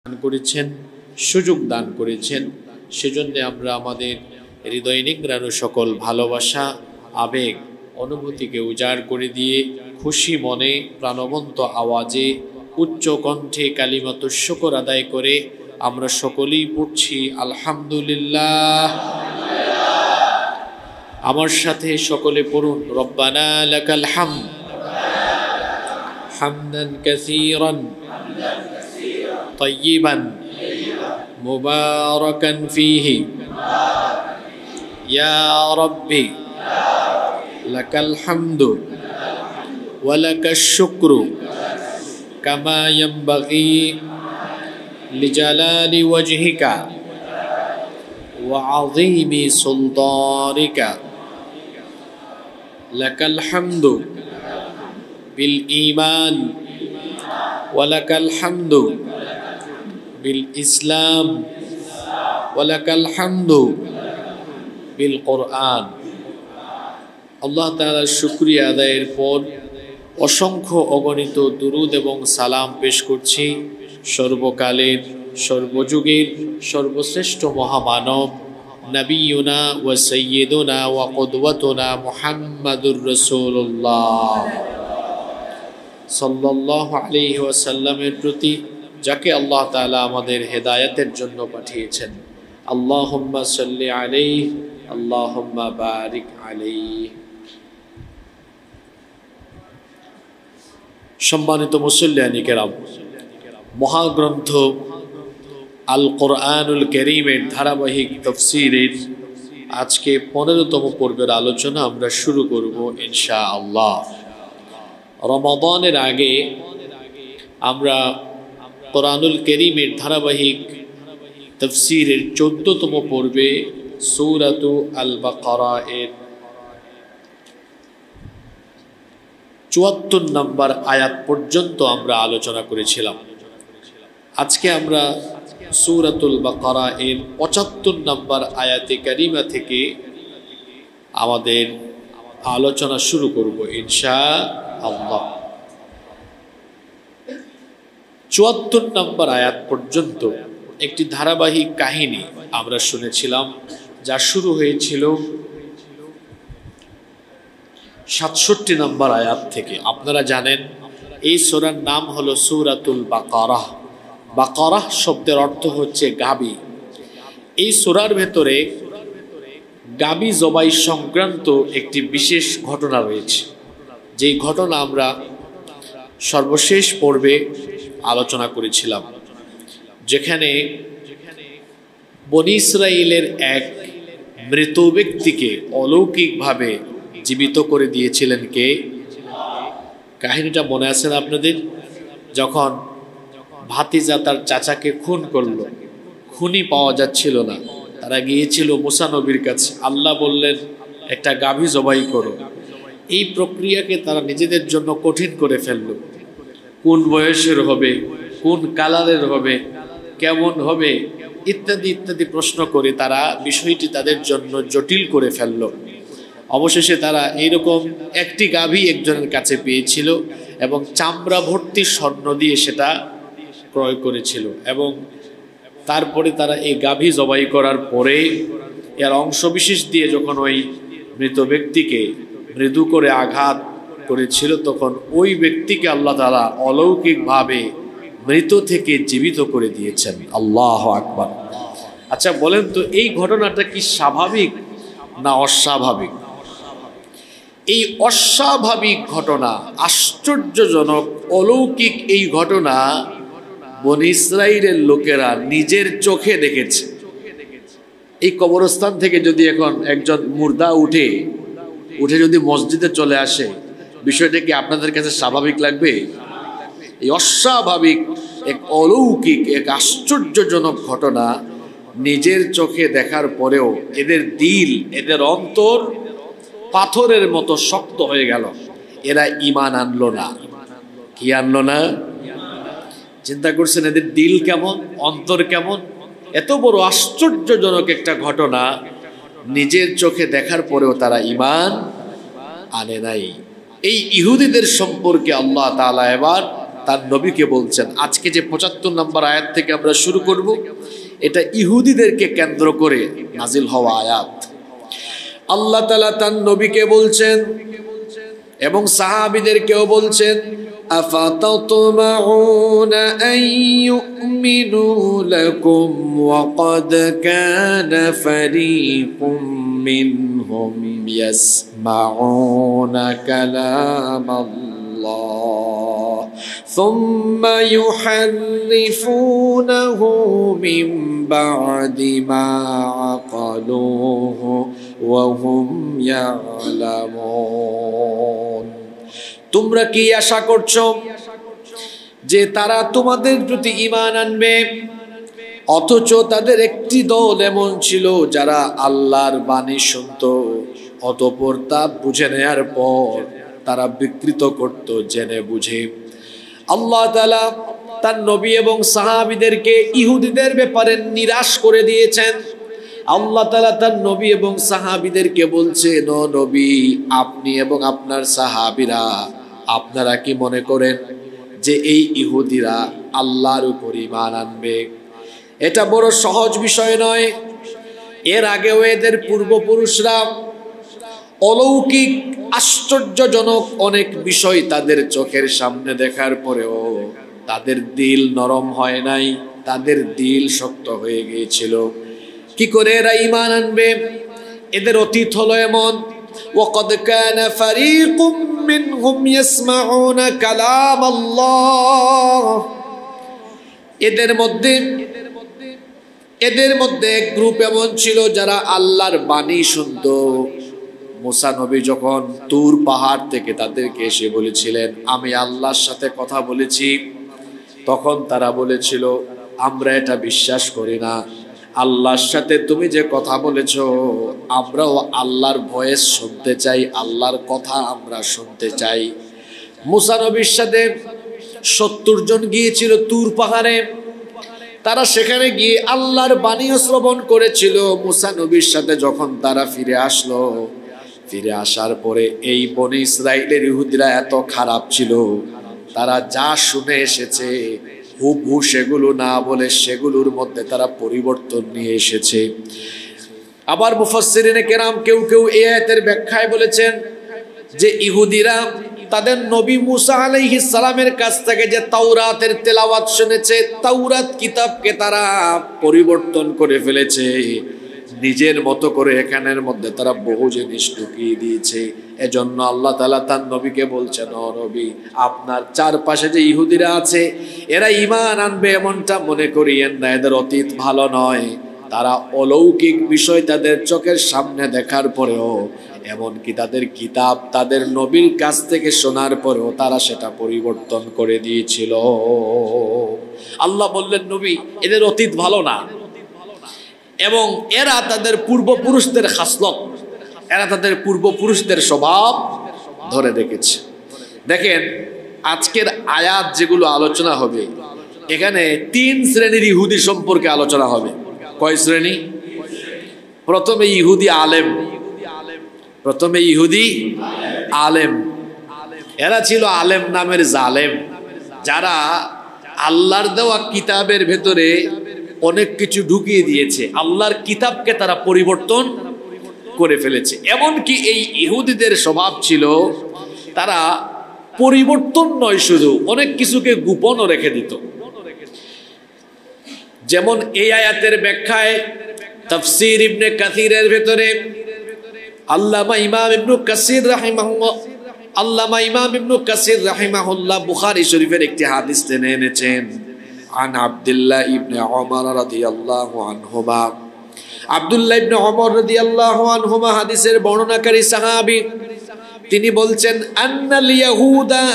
দান করেছেন, সুযোগ দান করেছেন। সেজন্য আমরা আমাদের হৃদয় নিংড়ানো সকল ভালোবাসা, আবেগ, অনুভূতিকে উজাড় করে দিয়ে খুশি মনে প্রাণবন্ত আওয়াজে উচ্চ কণ্ঠে কালিমাতুশ শুকর আদায় করে আমরা সকলেই পড়ছি আলহামদুলিল্লাহ। আমার সাথে সকলে পড়ুন রব্বানা লাকাল হামদ হামদান কাসীরান طيبا مباركا فيه يا ربي لك الحمد ولك الشكر كما ينبغي لجلال وجهك وعظيم سلطانك لك الحمد بالإيمان ولك الحمد بالإسلام ولك الحمد بالقرآن। আল্লাহ তাআলার শুকরিয়া আদায়ের পর অসংখ্য অগণিত দুরুদ এবং সালাম পেশ করছি সর্বকালের সর্বযুগের সর্বশ্রেষ্ঠ মহামানব নবিয়ুনা ওয়া সাইয়্যিদুনা ওয়া কুদওয়াতুনা মুহাম্মাদুর রাসূলুল্লাহ সাল্লাল্লাহু আলাইহি ওয়াসাল্লামের প্রতি, যাকে আল্লাহ তাআলা আমাদের হেদায়েতের জন্য পাঠিয়েছেন। আল্লাহুম্মা সাল্লি আলাইহি আল্লাহুম্মা বারিক আলাইহি। সম্মানিত মুসল্লিয়ানি কেরাম, মহাগ্রন্থ আল কোরআনুল কারীমের ধারাবাহিক তাফসীরের আজকে 15তম পর্বের আলোচনা আমরা শুরু করব ইনশাআল্লাহ। রমাদানের আগে আমরা কোরআনুল কারীমের ধারাবাহিক তাফসীরের 14তম পর্বে সূরাতু আল বাকারা এর 74 নম্বর আয়াত পর্যন্ত আমরা আলোচনা করেছিলাম। আজকে আমরা সূরাতুল বাকারা এর 75 নম্বর আয়াতে কারিমা থেকে আমাদের আলোচনা শুরু করব ইনশাআল্লাহ। 74 নম্বর আয়াত পর্যন্ত একটি ধারাবাহিক কাহিনী আমরা শুনেছিলাম, যা শুরু হয়েছিল 67 নম্বর আয়াত থেকে। আপনারা জানেন এই সূরার নাম হলো সূরাতুল বাকারা। বাকারা শব্দের অর্থ হচ্ছে গাবি। এই সূরার ভেতরে গাবি জবাই সংক্রান্ত একটি বিশেষ ঘটনা রয়েছে, যেই ঘটনা আমরা সর্বশেষ পর্বে আলোচনা করেছিলাম, যেখানে বনী ইসরাইলের এক মৃত ব্যক্তিকে অলৌকিকভাবে জীবিত করে দিয়েছিলেন কে? কাহিনীটা মনে আছে না আপনাদের? যখন ভাতিজা তার চাচাকে খুন করলো, খুনি পাওয়া যাচ্ছিল না, তারা গিয়েছিল মুসা নবীর কাছে। আল্লাহ বললেন একটা গাভী জবাই করো। এই প্রক্রিয়াকে তারা নিজেদের জন্য কঠিন করে ফেলল। কোন বয়সের হবে, কোন কালারের হবে, কেমন হবে ইত্যাদি ইত্যাদি প্রশ্ন করে তারা বিষয়টি তাদের জন্য জটিল করে ফেলল। অবশেষে তারা এইরকম একটি গাভী একজনের কাছে পেয়েছিল এবং চামড়া ভর্তি স্বর্ণ দিয়ে সেটা ক্রয় করেছিল। এবং তারপরে তারা এই গাভী জবাই করার পরে এর অংশবিশেষ দিয়ে যখন ওই মৃত ব্যক্তিকে মৃদু করে আঘাত করেছিল, তখন ওই ব্যক্তিকে আল্লাহ তাআলা অলৌকিকভাবে মৃত থেকে জীবিত করে দিয়েছেন। আল্লাহু আকবার। আচ্ছা বলেন তো, এই ঘটনাটা কি স্বাভাবিক না অস্বাভাবিক? এই অস্বাভাবিক ঘটনা, আশ্চর্যজনক অলৌকিক এই ঘটনা বনী ইসরাইলের লোকেরা নিজের চোখে দেখেছে। এই কবরস্থান থেকে যদি এখন একজন মুর্দা উঠে যদি মসজিদে চলে আসে, বিষয়টা কি আপনাদের কাছে স্বাভাবিক লাগবে? এই অস্বাভাবিক এক অলৌকিক এক আশ্চর্যজনক ঘটনা নিজের চোখে দেখার পরেও এদের দিল, এদের অন্তর পাথরের মতো শক্ত হয়ে গেল। এরা ঈমান আনলো না। কি আনলো না? চিন্তা করছেন এদের দিল কেমন, অন্তর কেমন? এত বড় আশ্চর্যজনক একটা ঘটনা নিজের চোখে দেখার পরেও তারা ঈমান আনে নাই। এই ইহুদিদের সম্পর্কে আল্লাহ তাআলা এবার তার নবীকে বলছেন। আজকে যে ৭৫ নম্বর আয়াত থেকে আমরা শুরু করব, এটা ইহুদিদেরকে কেন্দ্র করে নাজিল হওয়া আয়াত। আল্লাহ তাআলা তার নবীকে বলছেন এবং সাহাবীদেরকেও বলছেন, আফাতাতমাউনা আন ইউমিনু লাকুম ওয়া ক্বাদ কানা ফারীকুম মিনহুম ইয়াসমাউনা কালামাল্লাহ সুম্মা ইউহাররিফুনাহু মিন বা'দি মা আকালুহু ওয়া হুম ইয়ালামুন। তোমরা কি আশা করছো যে তারা তোমাদের প্রতি ঈমান আনবে, অথচ তাদের একটি দল এমন ছিল যারা আল্লাহর বাণী শুনতো, অতঃপর তা বুঝে নেয়ার পর তারা বিকৃত করত জেনে বুঝে। আল্লাহ তাআলা তার নবী এবং সাহাবীদেরকে ইহুদিদের ব্যাপারে নিরাশ করে দিয়েছেন। আল্লাহ তাআলা তার নবী এবং সাহাবীদেরকে বলছেন, ও নবী, আপনি এবং আপনার সাহাবীরা আপনারা কি মনে করেন যে এই ইহুদিরা আল্লাহর উপর ঈমান আনবে? এটা বড় সহজ বিষয় নয়। এর আগেও এদের পূর্বপুরুষরা অলৌকিক আশ্চর্যজনক অনেক বিষয় তাদের চোখের সামনে দেখার পরেও তাদের দিল নরম হয় নাই, তাদের দিল শক্ত হয়ে গিয়েছিল। কি করে এরা ঈমান আনবে? এদের অতীত হলো এমন, ওয়াকাদ কানা ফারীকুম মিনহুম ইয়াসমাউনা কালামাল্লাহ। এদের মধ্যে এক গ্রুপ এমন ছিল যারা আল্লাহর বাণী শুনতো। মুসা নবী যখন তুর পাহাড় থেকে তাদেরকে এসে বলেছিলেন, আমি আল্লাহর সাথে কথা বলেছি, তখন তারা বলেছিল, আমরা এটা বিশ্বাস করি না। আল্লাহর সাথে তুমি যে কথা বলেছো, আমরাও আল্লাহর ভয়েস শুনতে চাই, আল্লাহর কথা আমরা শুনতে চাই। মুসা নবীর সাথে ৭০ জন গিয়েছিল তুর পাহাড়ে। তারা সেখানে গিয়ে আল্লাহর বাণী শ্রবণ করেছিল। মুসা নবীর সাথে যখন তারা ফিরে আসলো, ফিরে আসার পরে এই বনি ইসরাইলের ইহুদিরা এত খারাপ ছিল, তারা যা শুনে এসেছে হুবহু সেগুলো না বলে সেগুলোর মধ্যে তারা পরিবর্তন নিয়ে এসেছে। আবার মুফাসসিরিনে কেরাম কেউ কেউ এই আয়াতের ব্যাখ্যায় বলেছেন যে ইহুদিরা তাদের নবী মুসা আলাইহিস সালামের কাছ থেকে যে তাওরাতের তেলাওয়াত শুনেছে, তাওরাত কিতাবকে তারা পরিবর্তন করে ফেলেছে, নিজের মতো করে এখানের মধ্যে তারা বহু জিনিস ঢুকিয়ে দিয়েছে। এজন্য আল্লাহ তাআলা তার নবীকে বলছেন, ও নবী, আপনার চারপাশে যে ইহুদিরা আছে এরা ঈমান আনবে এমনটা মনে করিয়েন না। এদের অতীত ভালো নয়। তারা অলৌকিক বিষয় তাদের চোখের সামনে দেখার পরেও, এমনকি তাদের কিতাব তাদের নবীর কাছ থেকে শোনার পরেও তারা সেটা পরিবর্তন করে দিয়েছিল। আল্লাহ বললেন, নবী, এদের অতীত ভালো না এবং এরা তাদের পূর্বপুরুষদের খাসলত, এরা তাদের পূর্বপুরুষদের স্বভাব ধরে রেখেছে। দেখেন, আজকের আয়াত যেগুলো আলোচনা হবে, এখানে 3 শ্রেণীর ইহুদি সম্পর্কে আলোচনা হবে। কয় শ্রেণী? প্রথমে ইহুদি আলেম। প্রথমে ইহুদি আলেম। এরা ছিল আলেম নামের জালেম, যারা আল্লাহর দেওয়া কিতাবের ভেতরে অনেক কিছু ঢুকিয়ে দিয়েছে। আল্লাহর কিতাবকে তারা পরিবর্তন করে ফেলেছে। এমনকি এই ইহুদিদের স্বভাব ছিল, তারা পরিবর্তন নয়, শুধু অনেক কিছুকে গোপনও রেখে দিত। যেমন এই আয়াতের ব্যাখ্যায় তাফসীর ইবনে কাসিরের ভেতরে আল্লামা ইমাম ইবনে কাসির বুখারী শরীফের একটি হাদিস টেনে এনেছেন। আন আব্দুল্লাহ ইবনে ওমর রাদিয়াল্লাহু আনহুমা, আব্দুল্লাহ ইবনে ওমর রাদিয়াল্লাহু আনহুমা হাদিসের বর্ণনাকারী সাহাবী, তিনি বলছেন, আন্নাল ইয়াহুদা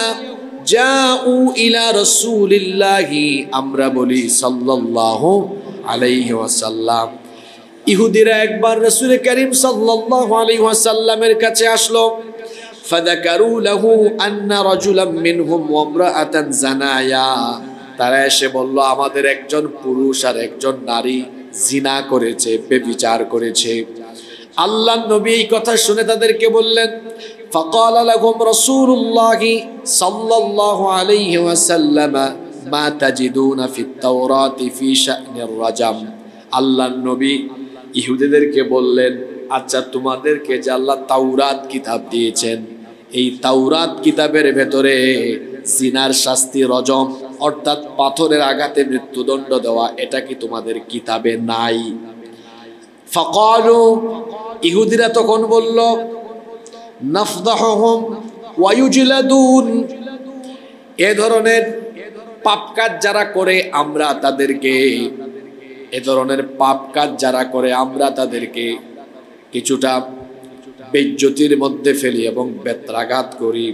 জাউ ইলা রাসূলিল্লাহি, আমরা বলি সাল্লাল্লাহু আলাইহি ওয়াসাল্লাম। ইহুদিরা একবার রাসূল করিম সাল্লাল্লাহু আলাইহি ওয়াসাল্লামের কাছে আসলো। ফাযাকারু লাহু আন্না রাজুলাম মিনহুম ওয়া ইমরাআতান জানায়া, তারা এসে বলল, আমাদের একজন পুরুষ আর একজন নারী জিনা করেছে, ব্যভিচার করেছে। আল্লাহর নবী এই কথা শুনে তাদেরকে বললেন, فقال لهم رسول الله صلى الله عليه وسلم ما تجدون في التوراة في شأن الرجم। আল্লাহর নবী ইহুদিদেরকে বললেন, আচ্ছা তোমাদেরকে যে আল্লাহ তাওরাত কিতাব দিয়েছেন, এই তাওরাত কিতাবের ভেতরে জিনার শাস্তি রজম অর্থাৎ পাথরের আঘাতে মৃত্যুদণ্ড দেওয়া, এটা কি তোমাদের কিতাবে নাই? ফাকালু, ইহুদিরা তখন বলল, নাফদাহুম ওয়া ইউজলাদুন, এ ধরনের পাপ কাজ যারা করে আমরা তাদেরকে, এ ধরনের পাপ কাজ যারা করে আমরা তাদেরকে কিছুটা বেইজ্জতির মধ্যে ফেলি এবং বেত্রাঘাত করি।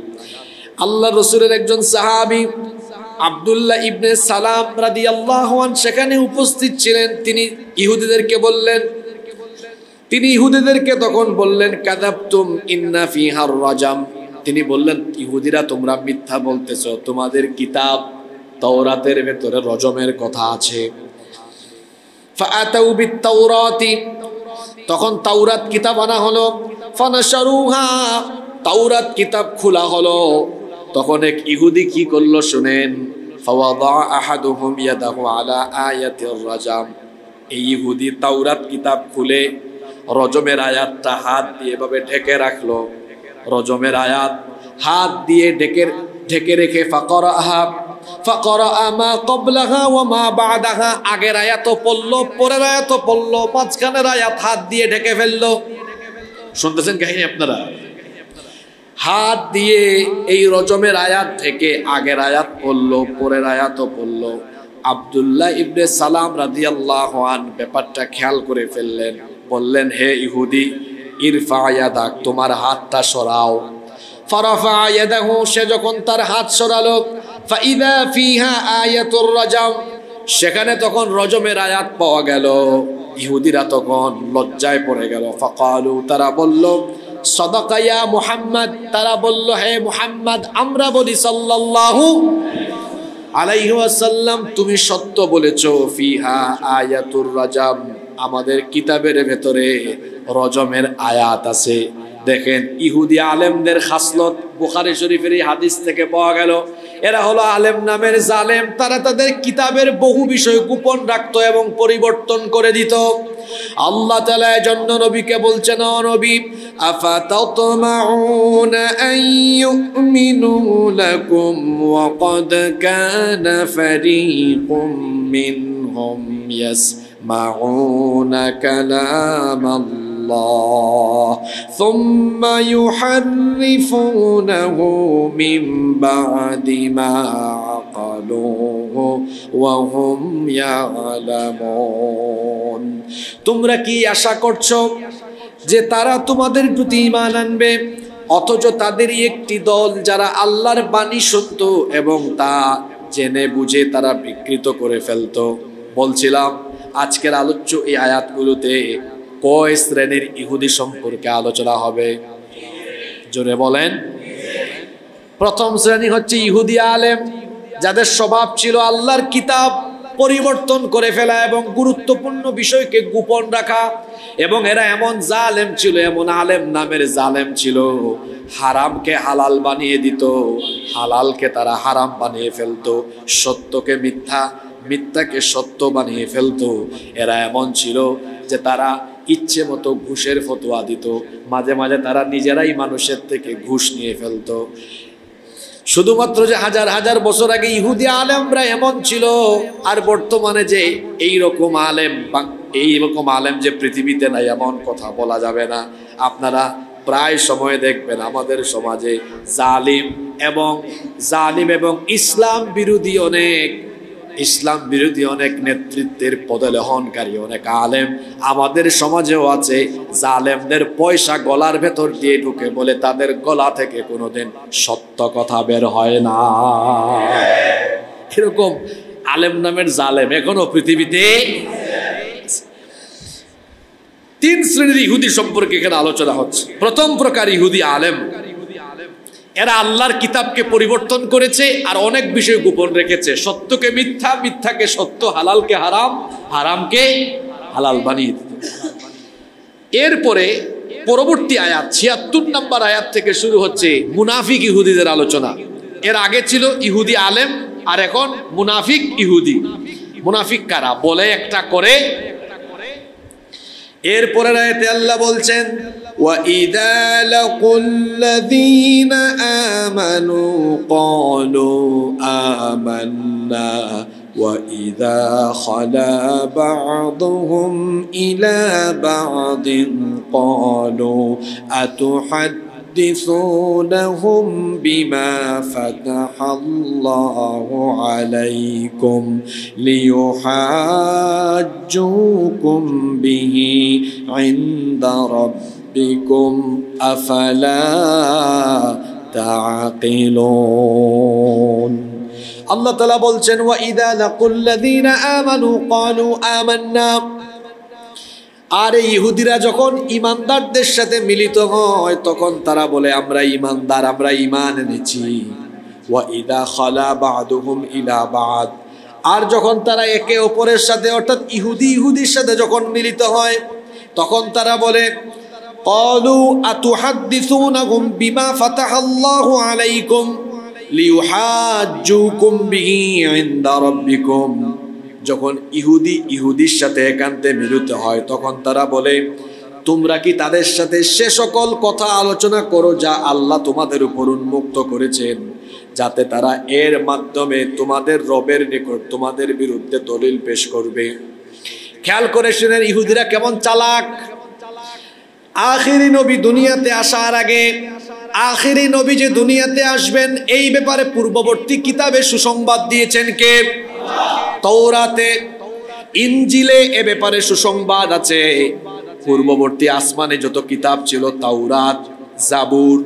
আল্লাহ রাসূলের একজন সাহাবী আব্দুল্লাহ ইবনে সালাম রাদিয়াল্লাহু আনহু সেখানে উপস্থিত ছিলেন। তিনি ইহুদিদেরকে তখন বললেন, কাযাবতুম ইন্না ফিহার রাজাম। তিনি বললেন, ইহুদিরা তোমরা মিথ্যা বলতেছো, তোমাদের কিতাব তাওরাতের ভেতরে রজমের কথা আছে। ফাআতাউ বিত-তাওরাতি, তখন তাওরাত কিতাব আনা হলো। ফানাশারুহা, তাওরাত কিতাব খোলা হলো। তখন এক ইহুদি কি করলো শুনেন, ফাওয়াদা আহাদুহুম ইয়াদাহু আলা আয়াতির রাজাম। এই ইহুদি তাওরাত কিতাব খুলে রজমের আয়াতটা হাত দিয়ে এভাবে ঢেকে রাখলো। রজমের আয়াত হাত দিয়ে ঢেকে রেখে ফাকরাহা মা ক্বাবলাহা ওয়া মা বা'দাহা, আগের আয়াতও পড়লো, পরের আয়াতও পড়লো, মাঝখানের আয়াত হাত দিয়ে ঢেকে ফেললো। শুনতেছেন কাহিনী আপনারা? হাত দিয়ে এই রজমের আয়াত থেকে আগের আয়াত পড়লো, পরের আয়াতও পড়লো। আব্দুল্লাহ ইবনে সালাম রাদিয়াল্লাহু আনহু ব্যাপারটা খেয়াল করে ফেললেন। বললেন, হে ইহুদি, ইরফা ইয়াদাক, তোমার হাতটা সরাও। ফারাফা ইয়াদাহু, সে যখন তার হাত সরালো, ফাইদা ফিহা আয়াতুর রাজাম, সেখানে তখন রজমের আয়াত পাওয়া গেল। ইহুদিরা তখন লজ্জায় পড়ে গেল। ফাকালু, তারা বলল, সাদাকা ইয়া মুহাম্মদ, তারা বলল, হে মুহাম্মদ, আমরা বলি সাল্লাল্লাহু আলাইহি ওয়াসাল্লাম, তুমি সত্য বলেছো। ফিহা আয়াতুর রাজাম, আমাদের কিতাবের ভেতরে রজমের আয়াত আছে। দেখেন ইহুদি আলেমদের খাসলত বুখারী শরীফের এই হাদিস থেকে পাওয়া গেল। এরা হলো আলেম নামের জালেম। তারা তাদের কিতাবের বহু বিষয় গোপন রাখতো এবং পরিবর্তন করে দিত। আল্লাহ তাআলা এজন্য নবীকে বলছেন, ও নবী, আফাতাতমাউনা আন ইউমিনু লাকুম ওয়া ক্বাদ কানা ফারীকুম মিনহুম يسمعون كلام الله ثم يحرفونه من بعد ما عقلوه وهم يعلمون। তোমরা কি আশা করছো যে তারা তোমাদের প্রতি ঈমান আনবে, অথচ তাদেরই একটি দল যারা আল্লাহর বাণী সত্য এবং তা জেনে বুঝে তারা বিকৃত করে ফেলতো। বলছিলাম আজকের আলোচ্য এই আয়াতগুলোতে কয় শ্রেণীর ইহুদি সম্পর্কে আলোচনা হবে? জোরে বলেন। প্রথম শ্রেণী হচ্ছে ইহুদি আলেম, যাদের স্বভাব ছিল আল্লাহর কিতাব পরিবর্তন করে ফেলা এবং গুরুত্বপূর্ণ বিষয়কে গোপন রাখা। এবং এরা এমন জালেম ছিল, এমন আলেম নামের জালেম ছিল, হারামকে হালাল বানিয়ে দিত, হালালকে তারা হারাম বানিয়ে ফেলতো, সত্যকে মিথ্যা, মিথ্যাকে সত্য বানিয়ে ফেলতো। এরা এমন ছিল যে তারা ইচ্ছে মতো ঘুষের ফতোয়া দিত। মাঝে মাঝে তারা নিজেরাই মানুষের থেকে ঘুষ নিয়ে ফেলতো। শুধুমাত্র যে হাজার হাজার বছর আগে ইহুদি আলেমরা এমন ছিল, আর বর্তমানে যে এইরকম আলেম যে পৃথিবীতে নাই এমন কথা বলা যাবে না। আপনারা প্রায় সময় দেখবেন আমাদের সমাজে জালিম এবং ইসলাম বিরোধী অনেক নেতৃত্বের পদলেহনকারী অনেক আলেম আমাদের সমাজেও আছে। জালেমদের পয়সা গলার ভেতর দিয়ে ঢুকে বলে তাদের গলা থেকে কোনোদিন সত্য কথা বের হয় না। এরকম আলেম নামের জালেম এখনো পৃথিবীতে। তিন শ্রেণীর ইহুদি সম্পর্কে এখানে আলোচনা হচ্ছে। প্রথম প্রকার ইহুদি আলেম, এরা আল্লাহর কিতাবকে পরিবর্তন করেছে আর অনেক বিষয় গোপন রেখেছে। সত্যকে মিথ্যা, মিথ্যাকে সত্য, হালালকে হারাম, হারামকে হালাল বানিয়ে দিত। এরপরে পরবর্তী আয়াত ৭৬ নম্বর আয়াত থেকে শুরু হচ্ছে মুনাফিক ইহুদিদের আলোচনা। এর আগে ছিল ইহুদি আলেম, আর এখন মুনাফিক ইহুদি। মুনাফিক কারা? বলে একটা করে। এরপরের আয়াতে আল্লাহ বলছেন ওয়াইদা লাকুল্লাযীনা আমানু ক্বালু আমান্না ওয়াইদা খালা বা'দুহুম ইলা বা'দিন ক্বালু আতুহাদ্দিসুনাহুম বিমা ফাতাহাল্লাহু আলাইকুম লিয়ুহাজ্জুকুম বিহি ইনদা রাব্বিকুম আফালা তা'কিলুন। আল্লাহ তাআলা বলছেন ওয়াইদা লাকুল্লাযীনা আমানু ক্বালু আমান্না। আর ইহুদিরা যখন ইমানদারদের সাথে মিলিত হয় তখন তারা বলে আমরা ইমানদার, আমরা ঈমান এনেছি। ওয়াইদা খালা বা'দুহুম ইলা বা'দ। আর যখন তারা একে অপরের সাথে অর্থাৎ ইহুদির সাথে যখন মিলিত হয় তখন তারা বলে ক্বালু আতুহাদ্দিসুনাহুম বিমা ফাতাহাল্লাহু আলাইকুম লিয়ুহাজ্জুকুম বিহি ইনদা রাব্বিকুম। যখন ইহুদির সাথে একান্তে মিলিত হয় তখন তারা বলে তোমরা কি তাদের সাথে সে সকল কথা আলোচনা করো যা আল্লাহ তোমাদের উপর উন্মুক্ত করেছেন, যাতে তারা এর মাধ্যমে তোমাদের রবের নিকট তোমাদের বিরুদ্ধে দলিল পেশ করবে। খেয়াল করে শুনেন ইহুদিরা কেমন চালাক। আখিরি নবী দুনিয়াতে আসার আগে, আখিরি নবী যে দুনিয়াতে আসবেন এই ব্যাপারে পূর্ববর্তী কিতাবে সুসংবাদ দিয়েছেন কে? তাওরাতে, ইনজিলে এ ব্যাপারে সুসংবাদ আছে। পূর্ববর্তী আসমানে যত কিতাব ছিল তাওরাত, জাবুর,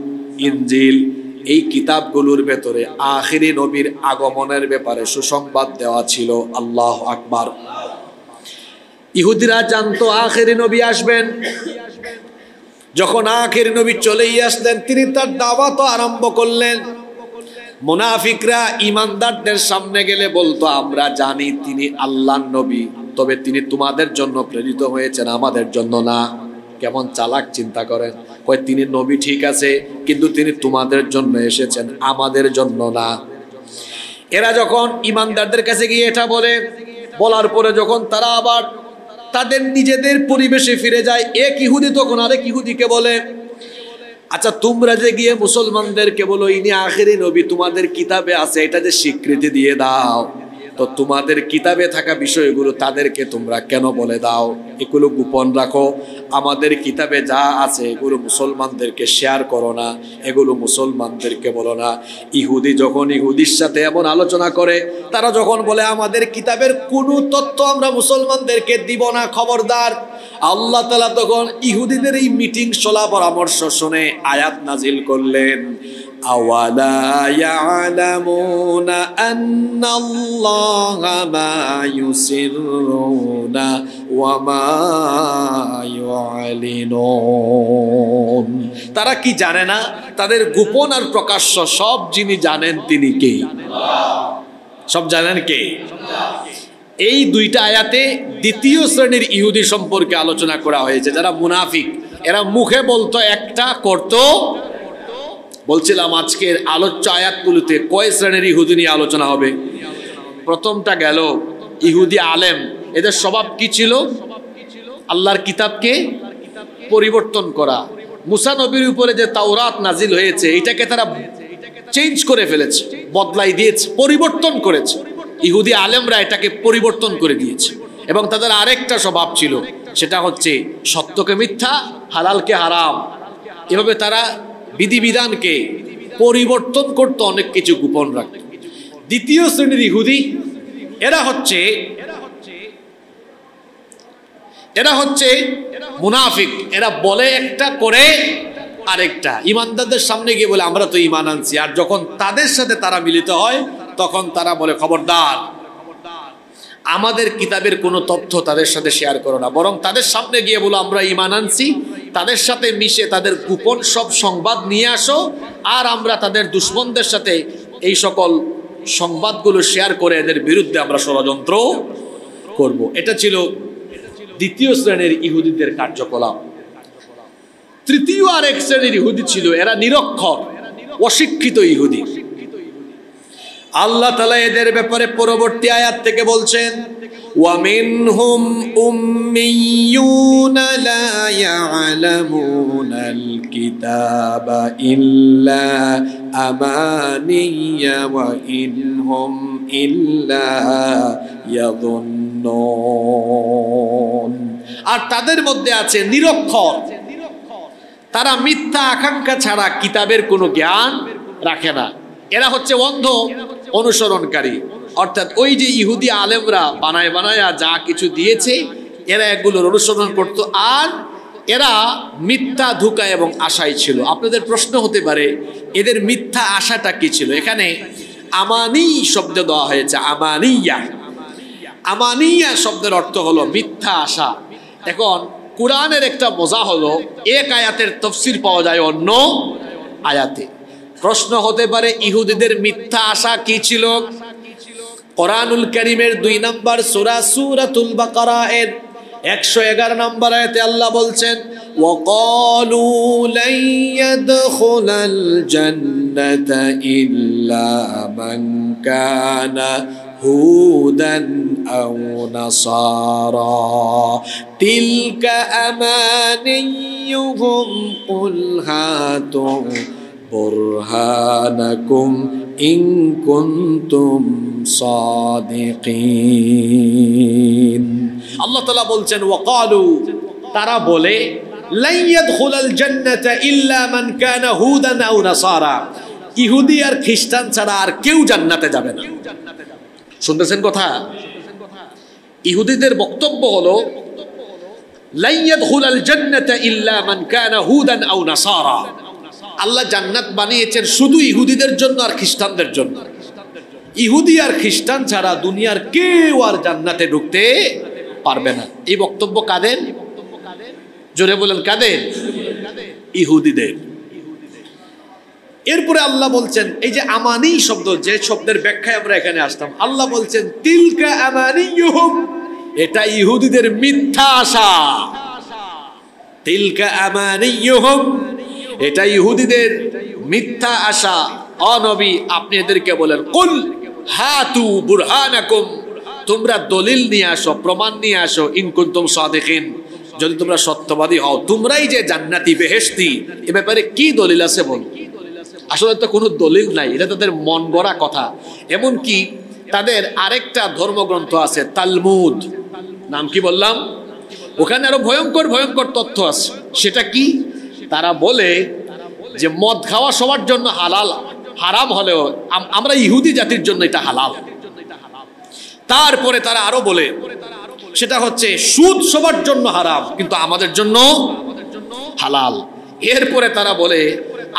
ইনজিল, এই কিতাবগুলোর ভেতরে আখিরি নবীর আগমনের ব্যাপারে সুসংবাদ দেওয়া ছিল। আল্লাহু আকবার। ইহুদিরা জানতো আখিরি নবী আসবেন। যখন আখিরি নবী চলেই আসলেন তিনি তার দাওয়াত আরম্ভ করলেন। মুনাফিকরা ইমানদারদের সামনে গেলে বলতো আমরা জানি তিনি আল্লাহর নবী, তবে তিনি তোমাদের জন্য প্রেরিত হয়েছেন, আমাদের জন্য না। কেমন চালাক চিন্তা করেন। কয় তিনি নবী ঠিক আছে, কিন্তু তিনি তোমাদের জন্য এসেছেন, আমাদের জন্য না। এরা যখন ইমানদারদের কাছে গিয়ে এটা বলার পরে যখন তারা আবার তাদের নিজেদের পরিবেশে ফিরে যায়, এক ইহুদি তখন আরেক ইহুদিকে বলে আচ্ছা তোমরা যে গিয়ে মুসলমানদেরকে বলো ইনি আখিরি নবী, তোমাদের কিতাবে আছে, এটা যে স্বীকৃতি দিয়ে দাও, তো তোমাদের কিতাবে থাকা বিষয়গুলো তাদেরকে তোমরা কেন বলে দাও? এগুলো গোপন রাখো। আমাদের কিতাবে যা আছে এগুলো মুসলমানদেরকে শেয়ার করো না, এগুলো মুসলমানদেরকে বলো না। ইহুদি যখন ইহুদির সাথে এমন আলোচনা করে, তারা যখন বলে আমাদের কিতাবের কোনো তথ্য আমরা মুসলমানদেরকে দিব না, খবরদার, আল্লাহ তাআলা তখন ইহুদিদের এই মিটিং চলা পরামর্শ শুনে আয়াত নাজিল করলেন আওয়ালা ইয়ালামুনা আন্নাল্লাহা মা ইউসিররুনা ওয়া মা ইউআলিনুন। তারা কি জানে না তাদের গোপন আর প্রকাশ্য সব যিনি জানেন তিনি কে? সব জানেন কে? এই দুইটা আয়াতে দ্বিতীয় শ্রেণীর ইহুদি সম্পর্কে আলোচনা করা হয়েছে, যারা মুনাফিক। এরা মুখে বলতো একটা, করতো। বলছিলাম আজকের আলোচ্য আয়াতগুলোতে কয় শ্রেণীর ইহুদি নিয়ে আলোচনা হবে। প্রথমটা গেল ইহুদি আলেম। এদের স্বভাব কি ছিল? আল্লাহর কিতাবকে পরিবর্তন করা। মুসা নবীর উপরে যে তাওরাত নাজিল হয়েছে এটাকে তারা চেঞ্জ করে ফেলেছে, বদলাই দিয়েছে, পরিবর্তন করেছে। ইহুদি আলেমরা এটাকে পরিবর্তন করে দিয়েছে। এবং তাদের আরেকটা স্বভাব ছিল, সেটা হচ্ছে সত্যকে মিথ্যা, হালালকে হারাম। এভাবে তারা বিধিবিধানকে পরিবর্তন করতে অনেক কিছু গোপন রাখত। দ্বিতীয় শ্রেণীর ইহুদি এরা হচ্ছে মুনাফিক। এরা বলে একটা, করে আরেকটা। ইমানদারদের সামনে গিয়ে বলে আমরা তো ঈমান আনছি, আর যখন তাদের সাথে তারা মিলিত হয় তখন তারা বলে খবরদার, আমাদের কিতাবের কোনো তথ্য তাদের সাথে শেয়ার করো না, বরং তাদের সামনে গিয়ে বলো আমরা ঈমান আনছি, তাদের সাথে মিশে তাদের গোপন সব সংবাদ নিয়ে আসো, আর আমরা তাদের দুশমনদের সাথে এই সকল সংবাদগুলো শেয়ার করে এদের বিরুদ্ধে আমরা ষড়যন্ত্র করব। এটা ছিল দ্বিতীয় শ্রেণীর ইহুদিদের কার্যকলাপ। তৃতীয় আরেক শ্রেণীর ইহুদি ছিল, এরা নিরক্ষর, অশিক্ষিত ইহুদি। আল্লাহ তাআলা এদের ব্যাপারে পরবর্তী আয়াত থেকে বলছেন, وَمِنْهُمْ أُمِّيُّونَ لَا يَعْلَمُونَ الْكِتَابَ إِلَّا أَمَانِيَّ وَإِنْ هُمْ إِلَّا يَظُنُّونَ। আর তাদের মধ্যে আছে নিরক্ষর, তারা মিথ্যা আকাঙ্ক্ষা ছাড়া কিতাবের কোনো জ্ঞান রাখে না। এরা হচ্ছে অন্ধ অনুসরণকারী, অর্থাৎ ওই যে ইহুদি আলেমরা বানায় বানায় যা কিছু দিয়েছে এরা এগুলোর অনুসরণ করত, আর এরা মিথ্যা ধোঁকা এবং আশায় ছিল। আপনাদের প্রশ্ন হতে পারে এদের মিথ্যা আশাটা কি ছিল? এখানে আমানি শব্দ দেওয়া হয়েছে, আমানিয়া। আমানিয়া শব্দের অর্থ হলো মিথ্যা আশা। এখন কোরআনের একটা মজা হলো, এক আয়াতের তাফসীর পাওয়া যায় অন্য আয়াতে। প্রশ্ন হতে পারে ইহুদিদের মিথ্যা আশা কি ছিল? কোরআনুল কারীমের 2 নম্বর সূরা সূরাতুল বাকারা এর 111 নম্বর আয়াতে আল্লাহ বলছেন, ওয়াকালু লা ইয়াদখুলাল জান্নাতা ইল্লা মান কানা হুদান আও নাসারা তিলকা আমানিয়ুহুম কুল হাতু বুরহানাকুম ইন কুনতুম সাদিকিন। আল্লাহ তাআলা বলছেন, ওয়াকালু, তারা বলে, লা ইয়াদখুলাল জান্নাতা ইল্লা মান কানা হুদান আও নাসারা, ইহুদি আর খ্রিস্টান ছাড়া আর কেউ জান্নাতে যাবে না। শুনতেছেন কথা? ইহুদিদের বক্তব্য হলো, লা ইয়াদখুলাল জান্নাতা ইল্লা মান কানা হুদান আও নাসারা, আল্লাহ জান্নাত বানিয়েছেন শুধু ইহুদিদের জন্য আর খ্রিস্টানদের জন্য। ইহুদি আর খ্রিস্টান ছাড়া দুনিয়ার কেউ আর জান্নাতে ঢুকতে পারবে না। এই বক্তব্য কাদের? জোরে বলেন কাদের? ইহুদিদের। এরপরে আল্লাহ বলছেন, এই যে আমানি শব্দ, যে শব্দের ব্যাখ্যায় আমরা এখানে আসলাম, আল্লাহ বলছেন তিলকা আমানিয়ুহুম, এটা ইহুদিদের মিথ্যা আশা। তিলকা আমানিয়ুহুম, এটা ইহুদিদের মিথ্যা আশা। ও নবী, আপনি এদেরকে বলেন, কুল হাতু বুরহানাকুম, তোমরা দলিল নিয়ে আসো, প্রমাণ নিয়ে আসো, ইন কুনতুম সাদিকিন, যদি তোমরা সত্যবাদী হও, তোমরাই যে জান্নাতি বেহেশতি, এ ব্যাপারে কি দলিল আছে বল। আসলে তো কোনো দলিল নাই, এটা তাদের মন গড়া কথা। এমন কি তাদের আরেকটা ধর্মগ্রন্থ আছে তালমুদ, নাম কি বললাম, ওখানে আরো ভয়ঙ্কর ভয়ঙ্কর তথ্য আছে। সেটা কি? তারা বলে যে মদ খাওয়া সবার জন্য হালাল, হারাম হলেও আমরা ইহুদি জাতির জন্য এটা হালাল। তারপরে তারা আরো বলে সেটা হচ্ছে সুদ সবার জন্য হারাম, কিন্তু আমাদের জন্য হালাল। এরপরে তারা বলে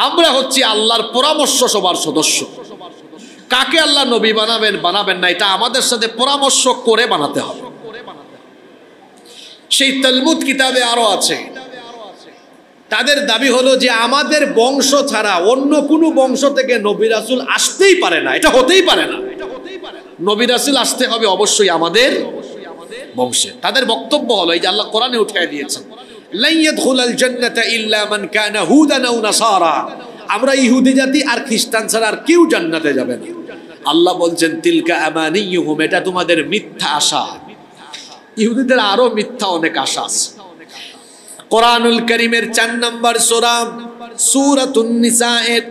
আমরা হচ্ছে আল্লাহর পরামর্শ সবার সদস্য, কাকে আল্লাহ নবী বানাবেন বানাবেন না এটা আমাদের সাথে পরামর্শ করে বানাতে হবে। সেই তালমুদ কিতাবে আরো আছে। তাদের দাবি হলো যে আমাদের বংশ ছাড়া অন্য কোনো বংশ থেকে নবী রাসূল আসতেই পারে না, এটা হতেই পারে না। নবী রাসূল আসতে হবে অবশ্যই আমাদের বংশে। তাদের বক্তব্য হলো, এই যে আল্লাহ কোরআনে উঠায় দিয়েছেন, লা ইয়াদখুলাল জান্নাতা ইল্লা মান কানা হুদান আও নাসারা, আমরা ইহুদি জাতি আর খ্রিস্টান ছাড়া আর কেউ জান্নাতে যাবে না। আল্লাহ বলছেন তিলকা আমানিয়ুহুম, এটা তোমাদের মিথ্যা আশা। ইহুদিদের আরো মিথ্যা অনেক আশা আছে। কোরআনুল কারীমের 4 নম্বর সূরা সূরাতুন নিসা এর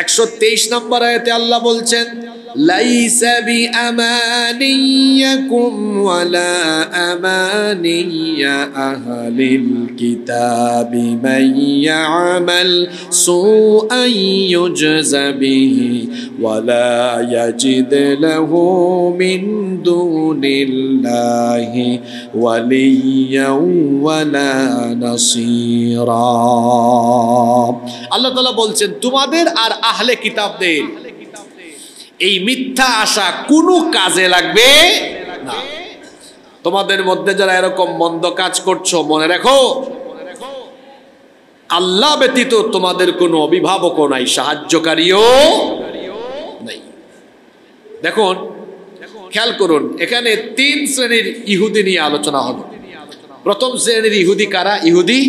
123 নম্বর আয়াতে আল্লাহ বলছেন, লাইসা বিআমানিয়াকুম ওয়ালা আমানিয়া আহলিল কিতাবি মান ইয়ামাল সুআন ইউজযা বিহি ওয়ালা ইয়াজিদ লাহু মিন দুনিল্লাহি ওয়ালিয়্যান ওয়ালা নাসীরা। আল্লাহ তাআলা বলছেন তোমাদের আর আহলে কিতাবদের এই মিথ্যা আশা কোনো কাজে লাগবে না। তোমাদের মধ্যে যারা এরকম মন্দ কাজ করছো, মনে রাখো আল্লাহ ব্যতীত তোমাদের কোনো অভিভাবকও নাই, সাহায্যকারীও নাই। দেখুন, খেয়াল করুন, এখানে 3 শ্রেণীর ইহুদি নিয়ে আলোচনা হলো। প্রথম শ্রেণীর ইহুদি কারা? ইহুদি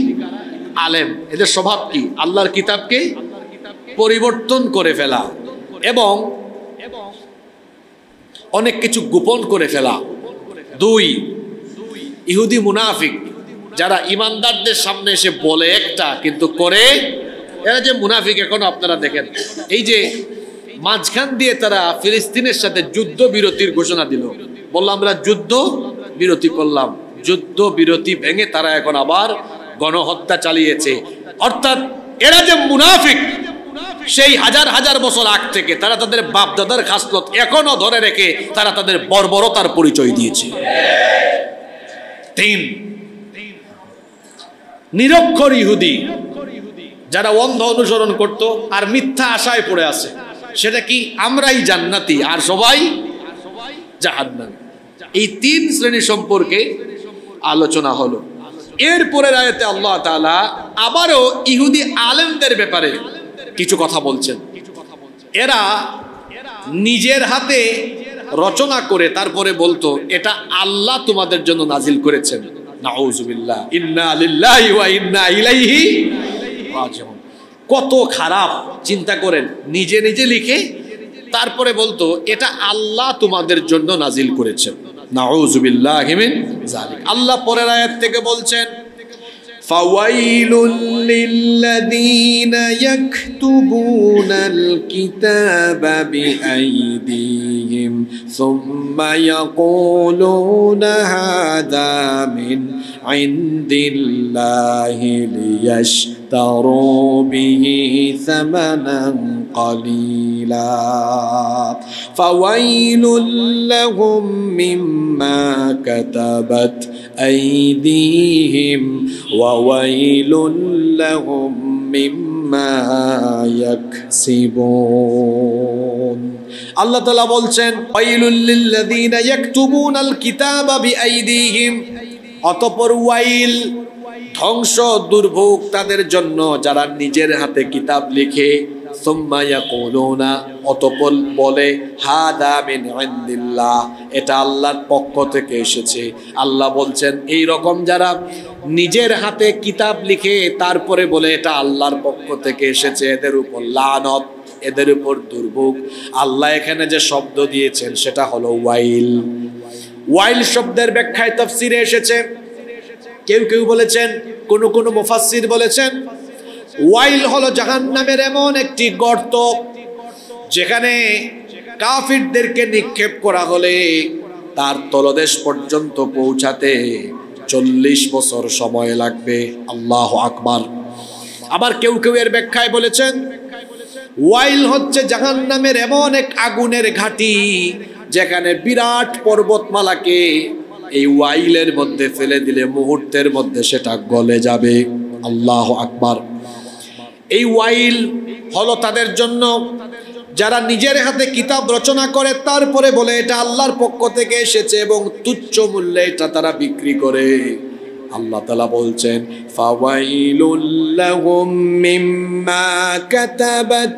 আলেম এদের স্বভাব কি? আল্লাহর কিতাবকে পরিবর্তন করে ফেলা এবং অনেক কিছু গোপন করে ফেলা। 2, ইহুদি মুনাফিক যারা ইমানদারদের সামনে এসে বলে একটা কিন্তু করে, এরা যে মুনাফিক এখনো আপনারা দেখেন। এই যে মাঝখান দিয়ে তারা ফিলিস্তিনের সাথে যুদ্ধ বিরতির ঘোষণা দিল, বললাম আমরা যুদ্ধ বিরতি করলাম, যুদ্ধ বিরতি ভেঙে তারা এখন আবার গণহত্যা চালিয়েছে। অর্থাৎ এরা যে মুনাফিক, সেই হাজার হাজার বছর আগ থেকে তারা তাদের বাপ দাদার খাসলত এখনো ধরে রেখে তারা তাদের বর্বরতার পরিচয় দিয়েছে। 3, নিরক্ষর ইহুদি যারা অন্ধ অনুসরণ করত আর মিথ্যা আশায় পড়ে আছে। সেটা কি? আমরাই জান্নাতি আর সবাই জাহান্নামী। এই 3 শ্রেণী সম্পর্কে আলোচনা হলো। এরপরের আয়াতে আল্লাহ তাআলা আবারও ইহুদি আলেমদের ব্যাপারে কিছু কথা বলছেন। এরা নিজের হাতে রচনা করে তারপরে বলতো এটা আল্লাহ তোমাদের জন্য নাজিল করেছেন। নাউযুবিল্লাহ, ইন্না লিল্লাহি ওয়া ইন্না ইলাইহি রাজিউন। কত খারাপ! চিন্তা করেন, নিজে নিজে লিখে তারপরে বলতো এটা আল্লাহ তোমাদের জন্য নাজিল করেছেন। নাউযুবিল্লাহি মিন যালিক। আল্লাহ পরের আয়াত থেকে বলছেন ফাওয়াইলুল লিল্লাযীনা ইয়াকতুবুনাল কিতাবা বিআইদিহিম সুম্মা ইয়াকুলুনা হাযা মিন ইনদিল্লাহি লিয়াশতারু বিহি সামানান قليلا فويل لهم مما كتبت أيديهم وويل لهم مما يكسبون আল্লাহ তাআলা বলছেন ওয়াইলুল লিল্লাযীনা ইয়াকতুবুনাল কিতাবা বিআইদিহিম, অতঃপর ওয়াইল ধ্বংস দুর্ভোগ তাদের জন্য যারা নিজের হাতে কিতাব লিখে সুম্মা ইয়াকুলুনা অতঃপর বলে হাদা মিন ইনদিল্লাহ, এটা আল্লাহর পক্ষ থেকে এসেছে। আল্লাহ বলছেন এই রকম যারা নিজের হাতে কিতাব লিখে তারপরে বলে এটা আল্লাহর পক্ষ থেকে এসেছে, এদের উপর লানত, এদের উপর দুর্ভোগ। আল্লাহ এখানে যে শব্দ দিয়েছেন সেটা হলো ওয়াইল। ওয়াইল শব্দের ব্যাখ্যায় তাফসীরে এসেছে, কেউ কেউ বলেছেন, কোন মুফাসসির বলেছেন ওয়াইল হলো জাহান্নামের এমন একটি গর্ত যেখানে কাফিরদেরকে নিক্ষেপ করা হলে তার তলদেশ পর্যন্ত পৌঁছাতে 40 বছর সময় লাগবে। আল্লাহু আকবার। আবার কেউ কেউ এর ব্যাখ্যায় বলেছেন ওয়াইল হচ্ছে জাহান্নামের এমন এক আগুনের ঘাঁটি যেখানে বিরাট পর্বতমালাকে এই ওয়াইলের মধ্যে ফেলে দিলে মুহূর্তের মধ্যে সেটা গলে যাবে। আল্লাহু আকবার। এই ওয়াইল হলো তাদের জন্য যারা নিজের হাতে কিতাব রচনা করে তারপরে বলে এটা আল্লাহর পক্ষ থেকে এসেছে এবং তুচ্ছ মূল্যে এটা তারা বিক্রি করে। আল্লাহ তাআলা বলছেন ফাওয়াইলুল লাহুম মিম্মা কাতাবাত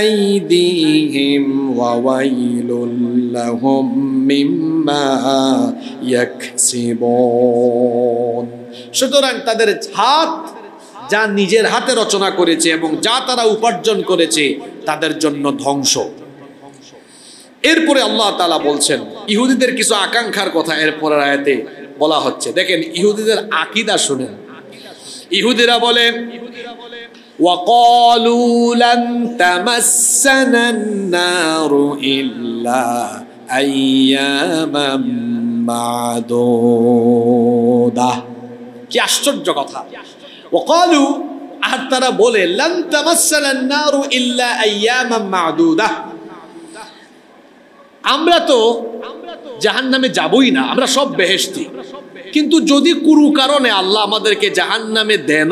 আইদিহিম ওয়া ওয়াইলুল লাহুম মিম্মা ইয়াকসিবুন। সুতরাং তাদের হাত যা নিজের হাতে রচনা করেছে এবং যা তারা উপার্জন করেছে তাদের জন্য ধ্বংস। এরপরে আল্লাহ তাআলা বলছেন ইহুদিদের কিছু আকাঙ্ক্ষার কথা এরপরের আয়াতে বলা হচ্ছে। দেখেন ইহুদিদের আকীদা শুনেন। ইহুদিরা বলে ওয়াকালু লান তামাসসানান নারু ইল্লা আইয়ামাম মা'দুদা। কি আশ্চর্য কথা! ওয়াকালু, আর তারা বলে লান তামাসসানান নারু ইল্লা আইয়ামাম মা'দুদা, আমরা তো জাহান্নামে যাবই না, আমরা সব বেহেশতি, কিন্তু যদি কোনো কারণে আল্লাহ আমাদেরকে জাহান্নামে দেন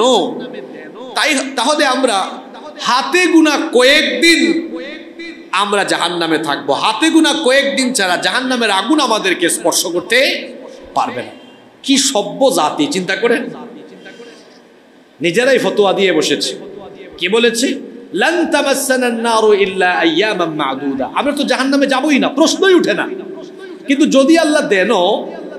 তাহলে আমরা হাতে গোনা কয়েকদিন আমরা জাহান্নামে থাকবো, হাতে গোনা কয়েকদিন ছাড়া জাহান্নামের আগুন আমাদেরকে স্পর্শ করতে পারবে না। কি সভ্য জাতি! চিন্তা করেন, নিজেরাই ফতোয়া দিয়ে বসেছে। কি বলেছে? লান তামাসসানান নারু ইল্লা আইয়ামাম মা'দুদা, আমরা তো জাহান্নামে যাবই না, প্রশ্নই উঠে না। কিন্তু যদি আল্লাহ দেন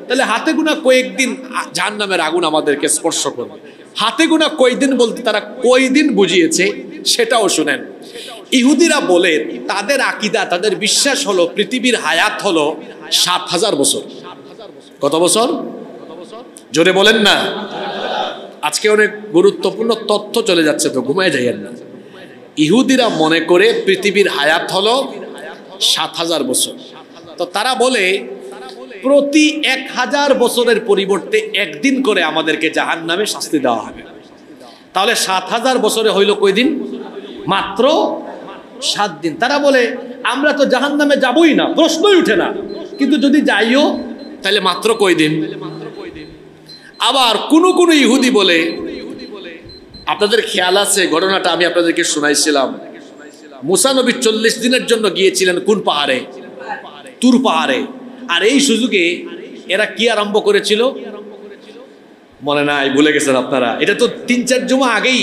তাহলে হাতে গোনা কয়েকদিন জাহান্নামের আগুন আমাদেরকে স্পর্শ করবে। হাতে গোনা কয়দিন বলতে তারা কয়দিন বুঝিয়েছে সেটাও শুনেন। ইহুদিরা বলে তাদের আকীদা, তাদের বিশ্বাস হলো পৃথিবীর হায়াত হলো ৭,০০০ বছর। কত বছর? জোরে বলেন না। আজকে অনেক গুরুত্বপূর্ণ তথ্য চলে যাচ্ছে, তো ঘুমায় যাইয়েন না। ইহুদিরা মনে করে পৃথিবীর হায়াত হলো ৭,০০০ বছর। তো তারা বলে প্রতি ১,০০০ বছরের পরিবর্তে একদিন করে আমাদেরকে জাহান্নামে শাস্তি দেওয়া হবে। তাহলে ৭,০০০ বছরে হইল কয়দিন? মাত্র ৭ দিন। তারা বলে আমরা তো জাহান্নামে যাবই না, প্রশ্নই উঠে না, কিন্তু যদি যাইও তাহলে মাত্র কয়দিন? আবার কোন ইহুদি বলে, আপনাদের খেয়াল আছে ঘটনাটা আমি আপনাদেরকে শোনাইছিলাম, মুসা নবী ৪০ দিনের জন্য গিয়েছিলেন কোন পাহাড়ে? তুর পাহাড়ে। আর এই সুযোগে এরা কি আরম্ভ করেছিল মনে নাই, ভুলে গেছেন আপনারা। এটা তো ৩-৪ জুমা আগেই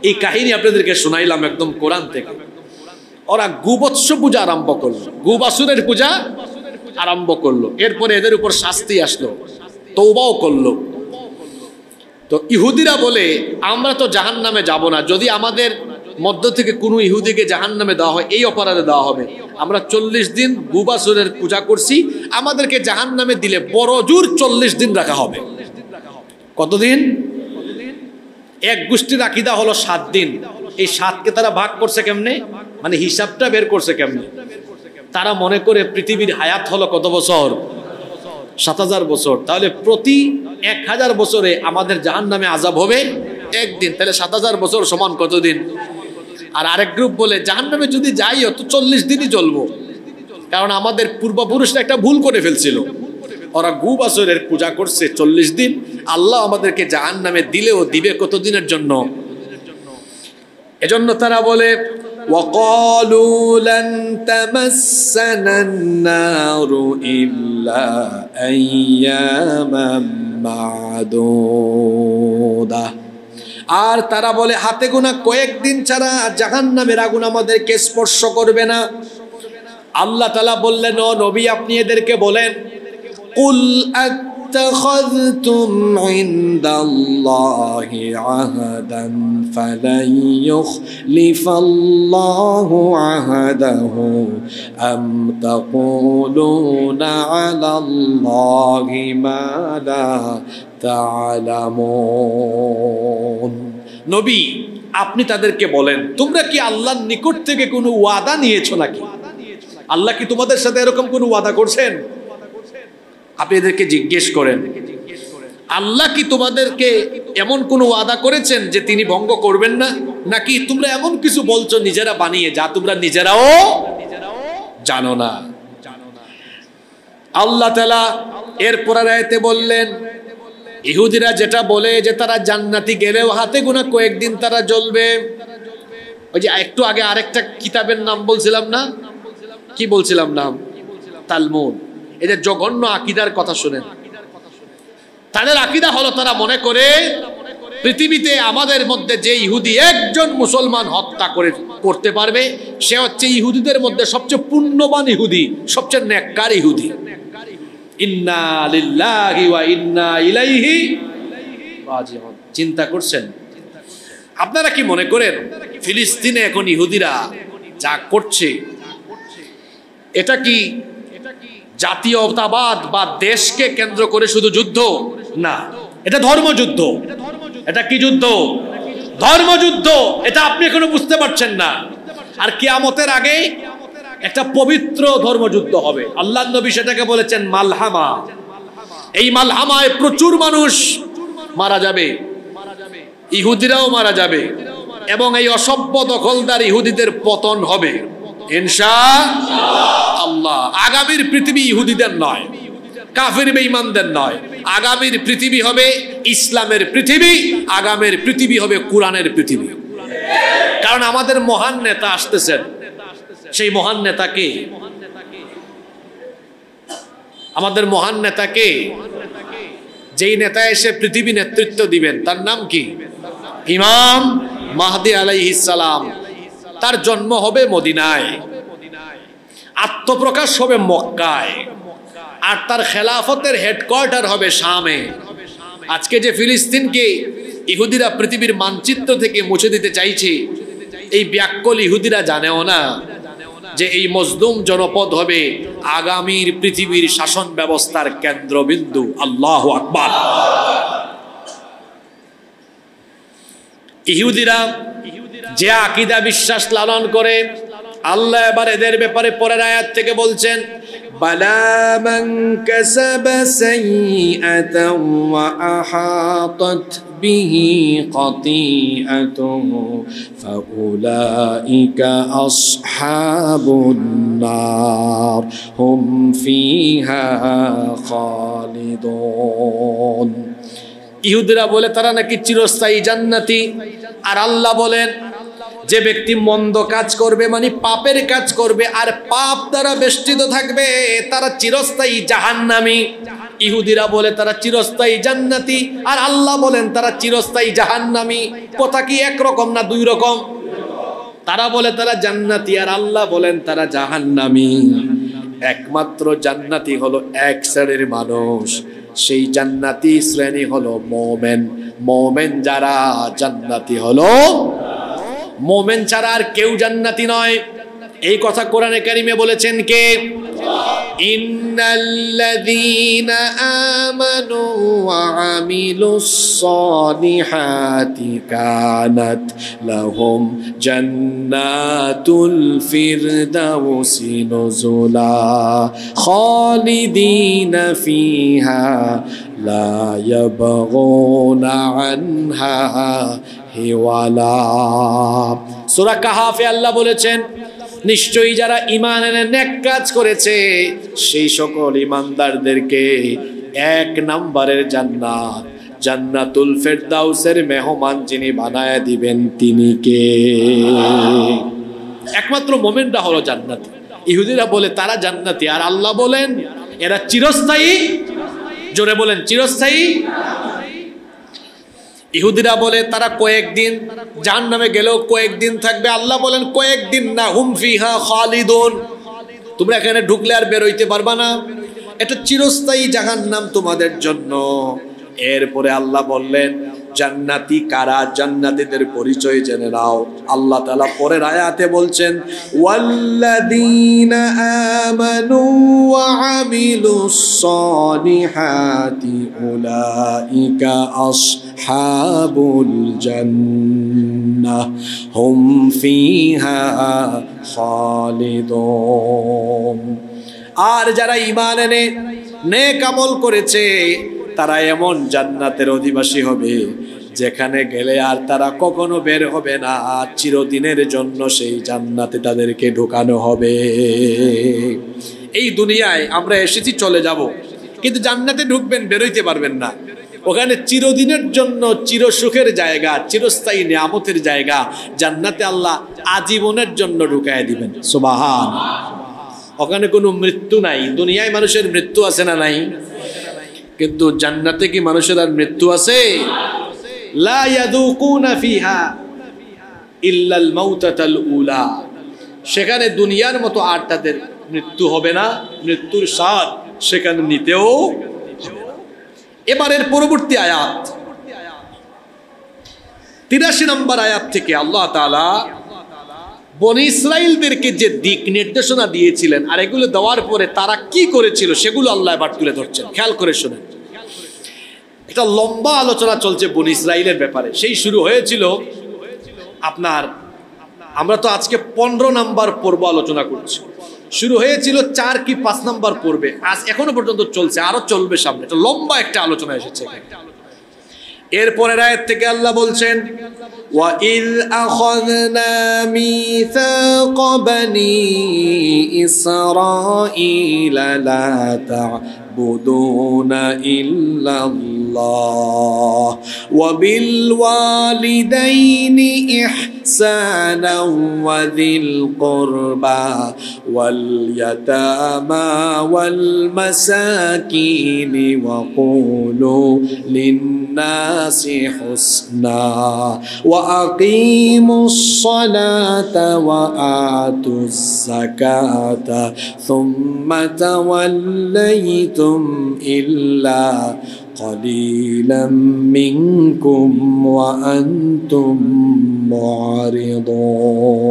এই কাহিনী আপনাদেরকে শোনাইলাম একদম কোরআন থেকে। ওরা গোবৎস পূজা আরম্ভ করলো, গোবাসুরের পূজা আরম্ভ করলো। এরপরে এদের উপর শাস্তি আসলো, তওবাও করলো। তো ইহুদিরা বলে আমরা তো জাহান্নামে যাব না, যদি আমাদের মধ্য থেকে কোনো ইহুদিকে জাহান্নামে দেওয়া হয় এই অপরাধে দেওয়া হবে। আমরা ৪০ দিন গোবাসুরের পূজা করছি, আমাদেরকে জাহান্নামে দিলে বড় জোর ৪০ দিন রাখা হবে। কতদিন? এক গোষ্ঠীর আকীদা হলো ৭ দিন। এই ৭কে তারা ভাগ করছে কেমনে, মানে হিসাবটা বের করছে কেমনে? তারা মনে করে পৃথিবীর হায়াত হলো কত বছর? ৭,০০০ বছর। তাহলে প্রতি ১,০০০ বছরে আমাদের জাহান্নামে আযাব হবে একদিন। তাহলে ৭,০০০ বছর সমান কতদিন? আর আরেক গ্রুপ বলে জাহান্নামে যদি যাইও তো ৪০ দিনই চলবো, কারণ আমাদের পূর্বপুরুষরা একটা ভুল করে ফেলছিল। ওরা গোবাসুরের পূজা করছে ৪০ দিন, আল্লাহ আমাদেরকে জাহান্নামে দিলেও দিবে কতদিনের জন্য? এজন্য তারা বলে وَقَالُوا لَن تَمَسَّنَا النَّارُ إِلَّا أَيَّامًا مَّعْدُودَةً। আর তারা বলে হাতে গোনা কয়েকদিন ছাড়া জাহান্নামের আগুন আমাদেরকে স্পর্শ করবে না। আল্লাহ তাআলা বললেন, ও নবী আপনি এদেরকে বলেন, কুল আত্তাখাযতুম ইনদাল্লাহি আহাদান ফালান ইউখলিফাল্লাহু আহাদাহু আম তাকুলুনা আলাল্লাহি মা লা তা'লামুন। নবী আপনি তাদেরকে বলেন, তোমরা কি আল্লাহর নিকট থেকে কোনো ওয়াদা নিয়েছো নাকি? আল্লাহ কি তোমাদের সাথে এরকম কোনো ওয়াদা করছেন? আপনি এদেরকে জিজ্ঞেস করেন, আল্লাহ কি তোমাদেরকে এমন কোনো ওয়াদা করেছেন যে তিনি ভঙ্গ করবেন না, নাকি তোমরা এমন কিছু বলছো নিজেরা বানিয়ে যা তোমরা নিজেরাও জানো না? আল্লাহ তাআলা এরপর আয়াতে বললেন, ইহুদিরা যেটা বলে যে তারা জান্নাতি গেলেও হাতে গোনা কয়েকদিন তারা জ্বলবে। ওই যে একটু আগে আরেকটা কিতাবের নাম বলছিলাম না, কি বলছিলাম নাম? তালমুদ। এদের জঘন্য আকীদার কথা শুনেন। তাদের আকীদা হলো তারা মনে করে পৃথিবীতে আমাদের মধ্যে যে ইহুদি একজন মুসলমান হত্যা করতে পারবে সে হচ্ছে ইহুদিদের মধ্যে সবচেয়ে পুণ্যবান ইহুদি, সবচেয়ে নেককার ইহুদি। ইন্না লিল্লাহি ওয়া ইন্না ইলাইহি রাজিউন। চিন্তা করছেন? আপনারা কি মনে করেন ফিলিস্তিনে এখন ইহুদিরা যা করছে এটা কি জাতীয়তাবাদ বা দেশকে কেন্দ্র করে শুধু যুদ্ধ? না, এটা ধর্মযুদ্ধ। এটা কি যুদ্ধ? ধর্মযুদ্ধ। এটা আপনি এখনো বুঝতে পারছেন না। আর কিয়ামতের আগে একটা পবিত্র ধর্মযুদ্ধ হবে। আল্লাহর নবী সেটাকে বলেছেন মালহামা। এই মালহামায় প্রচুর মানুষ মারা যাবে, ইহুদিরাও মারা যাবে, এবং এই অসভ্য দখলদার ইহুদিদের পতন হবে ইনশাআল্লাহ। আগামীর পৃথিবী ইহুদিদের নয়, কাফির বেঈমানদের নয়। আগামীর পৃথিবী হবে ইসলামের পৃথিবী, আগামীর পৃথিবী হবে কোরআনের পৃথিবী। কারণ আমাদের মহান নেতা আসতেছেন। সেই মহান নেতা কে? আমাদের মহান নেতা কে? যেই নেতা এসে পৃথিবী নেতৃত্ব দিবেন তার নাম কি? ইমাম মাহদী আলাইহিস সালাম। তার জন্ম হবে মদিনায়, আত্মপ্রকাশ হবে মক্কায়, আর তার খেলাফতের হেডকোয়ার্টার হবে শামে। আজকে যে ফিলিস্তিনকে ইহুদিরা পৃথিবীর মানচিত্র থেকে মুছে দিতে চাইছে। এই ব্যাককল ইহুদিরা জানেও না যে এই মজলুম জনপদ হবে আগামীর পৃথিবীর শাসন ব্যবস্থার কেন্দ্রবিন্দু। আল্লাহু আকবার। ইহুদিরা যে আকীদা বিশ্বাস লালন করে, আল্লাহ এবার এদের ব্যাপারে পরের আয়াত থেকে বলছেন, বালা মান কাসাবা সাইয়্যাতান ওয়া আহাতাত বিহি খাতিআতুহু ফাউলাইকা আসহাবুন নার হুম ফিহা খালিদুন। ইহুদিরা বলে তারা নাকি চিরস্থায়ী জান্নাতি, আর আল্লাহ বলেন যে ব্যক্তি মন্দ কাজ করবে মানে পাপের কাজ করবে আর পাপ দ্বারা বেষ্টিত থাকবে তারা চিরস্থায়ী জাহান্নামী। ইহুদিরা বলে তারা চিরস্থায়ী জান্নাতি, আর আল্লাহ বলেন তারা চিরস্থায়ী জাহান্নামী। কথা কি একরকম না দুই রকম? তারা বলে তারা জান্নাতি আর আল্লাহ বলেন তারা জাহান্নামী। একমাত্র জান্নাতি হলো এক শ্রেণীর মানুষ, সেই জান্নাতি শ্রেণী হলো মোমেন। মোমেন যারা জান্নাতি হলো, মোমেন ছাড়া আর কেউ জান্নাতি নয়। এই কথা কোরআনে কারিমে বলেছেন কে? ইন্নাল্লাযীনা আমানু ওয়া আমিলুস সালিহাতি কানাত লাহুম জান্নাতুল ফিরদাউসি নুজুলা খালিদিনা ফিহা লা ইয়াবগুনা আনহা হিওয়ালা। সূরা কাহাফে আল্লাহ বলেছেন, নিশ্চয়ই যারা ঈমান এনে নেক কাজ করেছে সেই সকল ঈমানদারদেরকে এক নম্বরের জান্নাত, জান্নাতুল ফেরদাউসের মেহমান যিনি বানায় দিবেন তিনি কে? একমাত্র মুমিনরা হলো জান্নাতি। ইহুদিরা বলে তারা জান্নাতি, আর আল্লাহ বলেন এরা চিরস্থায়ী। জোরে বলেন চিরস্থায়ী। ইহুদিরা বলে তারা কয়েকদিন জাহান্নামে গেলেও কয়েকদিন থাকবে, আল্লাহ বলেন কয়েকদিন না, হুম ফিহা খালিদুন। তোমরা এখানে ঢুকলে আর বের হইতে পারবা না, এটা চিরস্থায়ী জাহান্নাম তোমাদের জন্য। এরপরে আল্লাহ বললেন জান্নাতি কারা, জান্নাতীদের পরিচয় জেনে নাও। আল্লাহ তাআলা পরের আয়াতে বলছেন, ওয়াল্লাযীনা আমানু ওয়া আমিলুস সালিহাতি উলাইকা আসহাবুল জান্নাহ হুম ফিহা খালিদুন। আর যারা ঈমান এনে নেক আমল করেছে তারা এমন জান্নাতের অধিবাসী হবে যেখানে গেলে আর তারা কখনো বের হবে না, চিরদিনের জন্য সেই জান্নাতে তাদেরকে ঢোকানো হবে। এই দুনিয়ায় আমরা এসেছি, চলে যাব, কিন্তু জান্নাতে ঢুকবেন, বেরোইতে পারবেন না। ওখানে চিরদিনের জন্য চিরসুখের জায়গা, চিরস্থায়ী নিয়ামতের জায়গা। জান্নাতে আল্লাহ আজীবনের জন্য ঢুকায় দিবেন। সুবহান। ওখানে কোনো মৃত্যু নাই। দুনিয়ায় মানুষের মৃত্যু আছে না নাই? কিন্তু জান্নাতে কি মানুষের আর মৃত্যু আছে? লা ইয়াযুকুনা ফিহা ইল্লাল মাউতাতাল উলা। সেখানে দুনিয়ার মতো আর তাদের মৃত্যু হবে না, মৃত্যুর স্বাদ সেখানে নিতেও। এবারের পরবর্তী আয়াত ৮৩ নম্বর আয়াত থেকে আল্লাহ তাআলা বনি ইসরাইলদেরকে যে দিক নির্দেশনা দিয়েছিলেন আর এগুলো দেওয়ার পরে তারা কি করেছিল সেগুলো আল্লাহ এবার তুলে ধরছেন। খেয়াল করে শুনেন। একটা লম্বা আলোচনা চলছে বনি ইসরাইলের ব্যাপারে। সেই শুরু হয়েছিল আপনার, আমরা তো আজকে 15 নাম্বার পর্ব আলোচনা করছি। শুরু হয়েছিল 4 কি 5 নাম্বার পর্বে, আজ এখনো পর্যন্ত চলছে, আরো চলবে সামনে। এটা লম্বা একটা আলোচনা এসেছে। এরপরের আয়াত থেকে আল্লাহ বলছেন, ওয়া ইয আখাযনা মিসাকা বনি ইসরাঈলা লা তা'বুদুনা ইল্লাল্লাহ ওয়া বিল ওয়ালিদাইনি ইহসানা ওয়া যিল কুরবা ওয়াল ইয়াতামা ওয়াল মাসাকিনি ওয়া কুলু লিন-নাসি হুসনা ওয়া আকিমুস সালাতা ওয়া আতুজ যাকাতা সুম্মা তাওয়াল্লাইতুম ইল্লা قليلا منكم وأنتم معرضون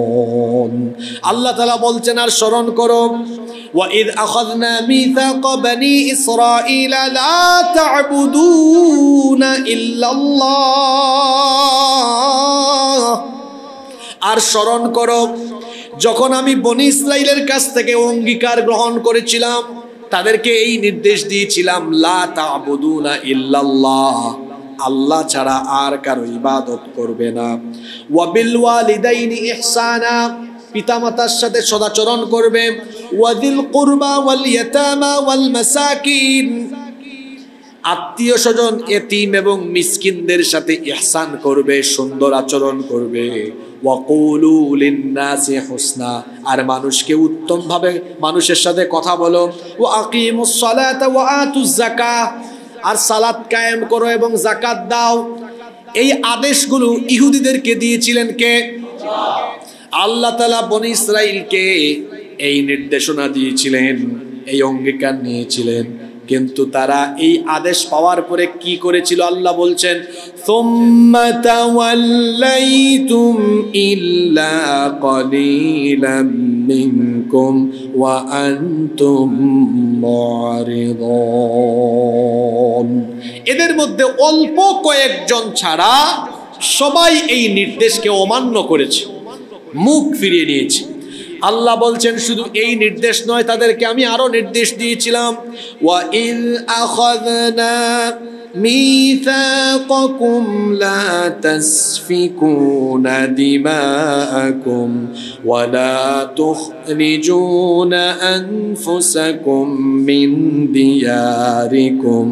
আল্লাহ তাআলা বলছেন আর স্মরণ করো وَإِذْ أَخَذْنَا مِيثَاقَ بَنِي إِسْرَائِيلَ لَا تَعْبُدُونَ إِلَّا اللَّهَ আর স্মরণ করো যখন আমি বনি ইসরাইলের কাছ থেকে অঙ্গীকার গ্রহণ করেছিলাম তাদেরকে এই নির্দেশ দিয়েছিলাম লা তা'বুদুনা ইল্লাল্লাহ আল্লাহ ছাড়া আর কারো ইবাদত করবে না ওয়া বিল ওয়ালিদাইনি ইহসানা পিতামাতার সাথে সদাচরণ করবে ওয়াদিল কুরবা ওয়াল ইয়াতামা ওয়াল মাসাকিন আত্মীয় স্বজন এতিম এবং মিসকিনদের সাথে ইহসান করবে সুন্দর আচরণ করবে ওয়াকুলু লিন্নাসি হুসনা আর মানুষকে উত্তম ভাবে মানুষের সাথে কথা বলো ওয়া আকিমুস সালাতা ওয়া আতুজ যাকাত আর সালাত কায়েম করো এবং যাকাত দাও এই আদেশগুলো ইহুদিদেরকে দিয়েছিলেন কে আল্লাহ তাআলা বনি ইসরাইলকে এই নির্দেশনা দিয়েছিলেন এই অঙ্গীকার নিয়েছিলেন কিন্তু তারা এই আদেশ পাওয়ার পরে কি করেছিল আল্লাহ বলছেন সুম্মা তাওয়াল্লাইতুম ইল্লা কলিলাম মিনকুম ওয়া আনতুম মুরিদুন এদের মধ্যে অল্প কয়েকজন ছাড়া সবাই এই নির্দেশকে অমান্য করেছে মুখ ফিরিয়ে নিয়েছে আল্লাহ বলছেন শুধু এই নির্দেশ নয় তাদেরকে আমি আরো নির্দেশ দিয়েছিলাম ওয়া ইল আখাযনা মিসাকাকুম লা তাসফিকুনা দিমাআকুম ওয়া লা তুখরিজুনা আনফুসাকুম মিন দিয়ারিকুম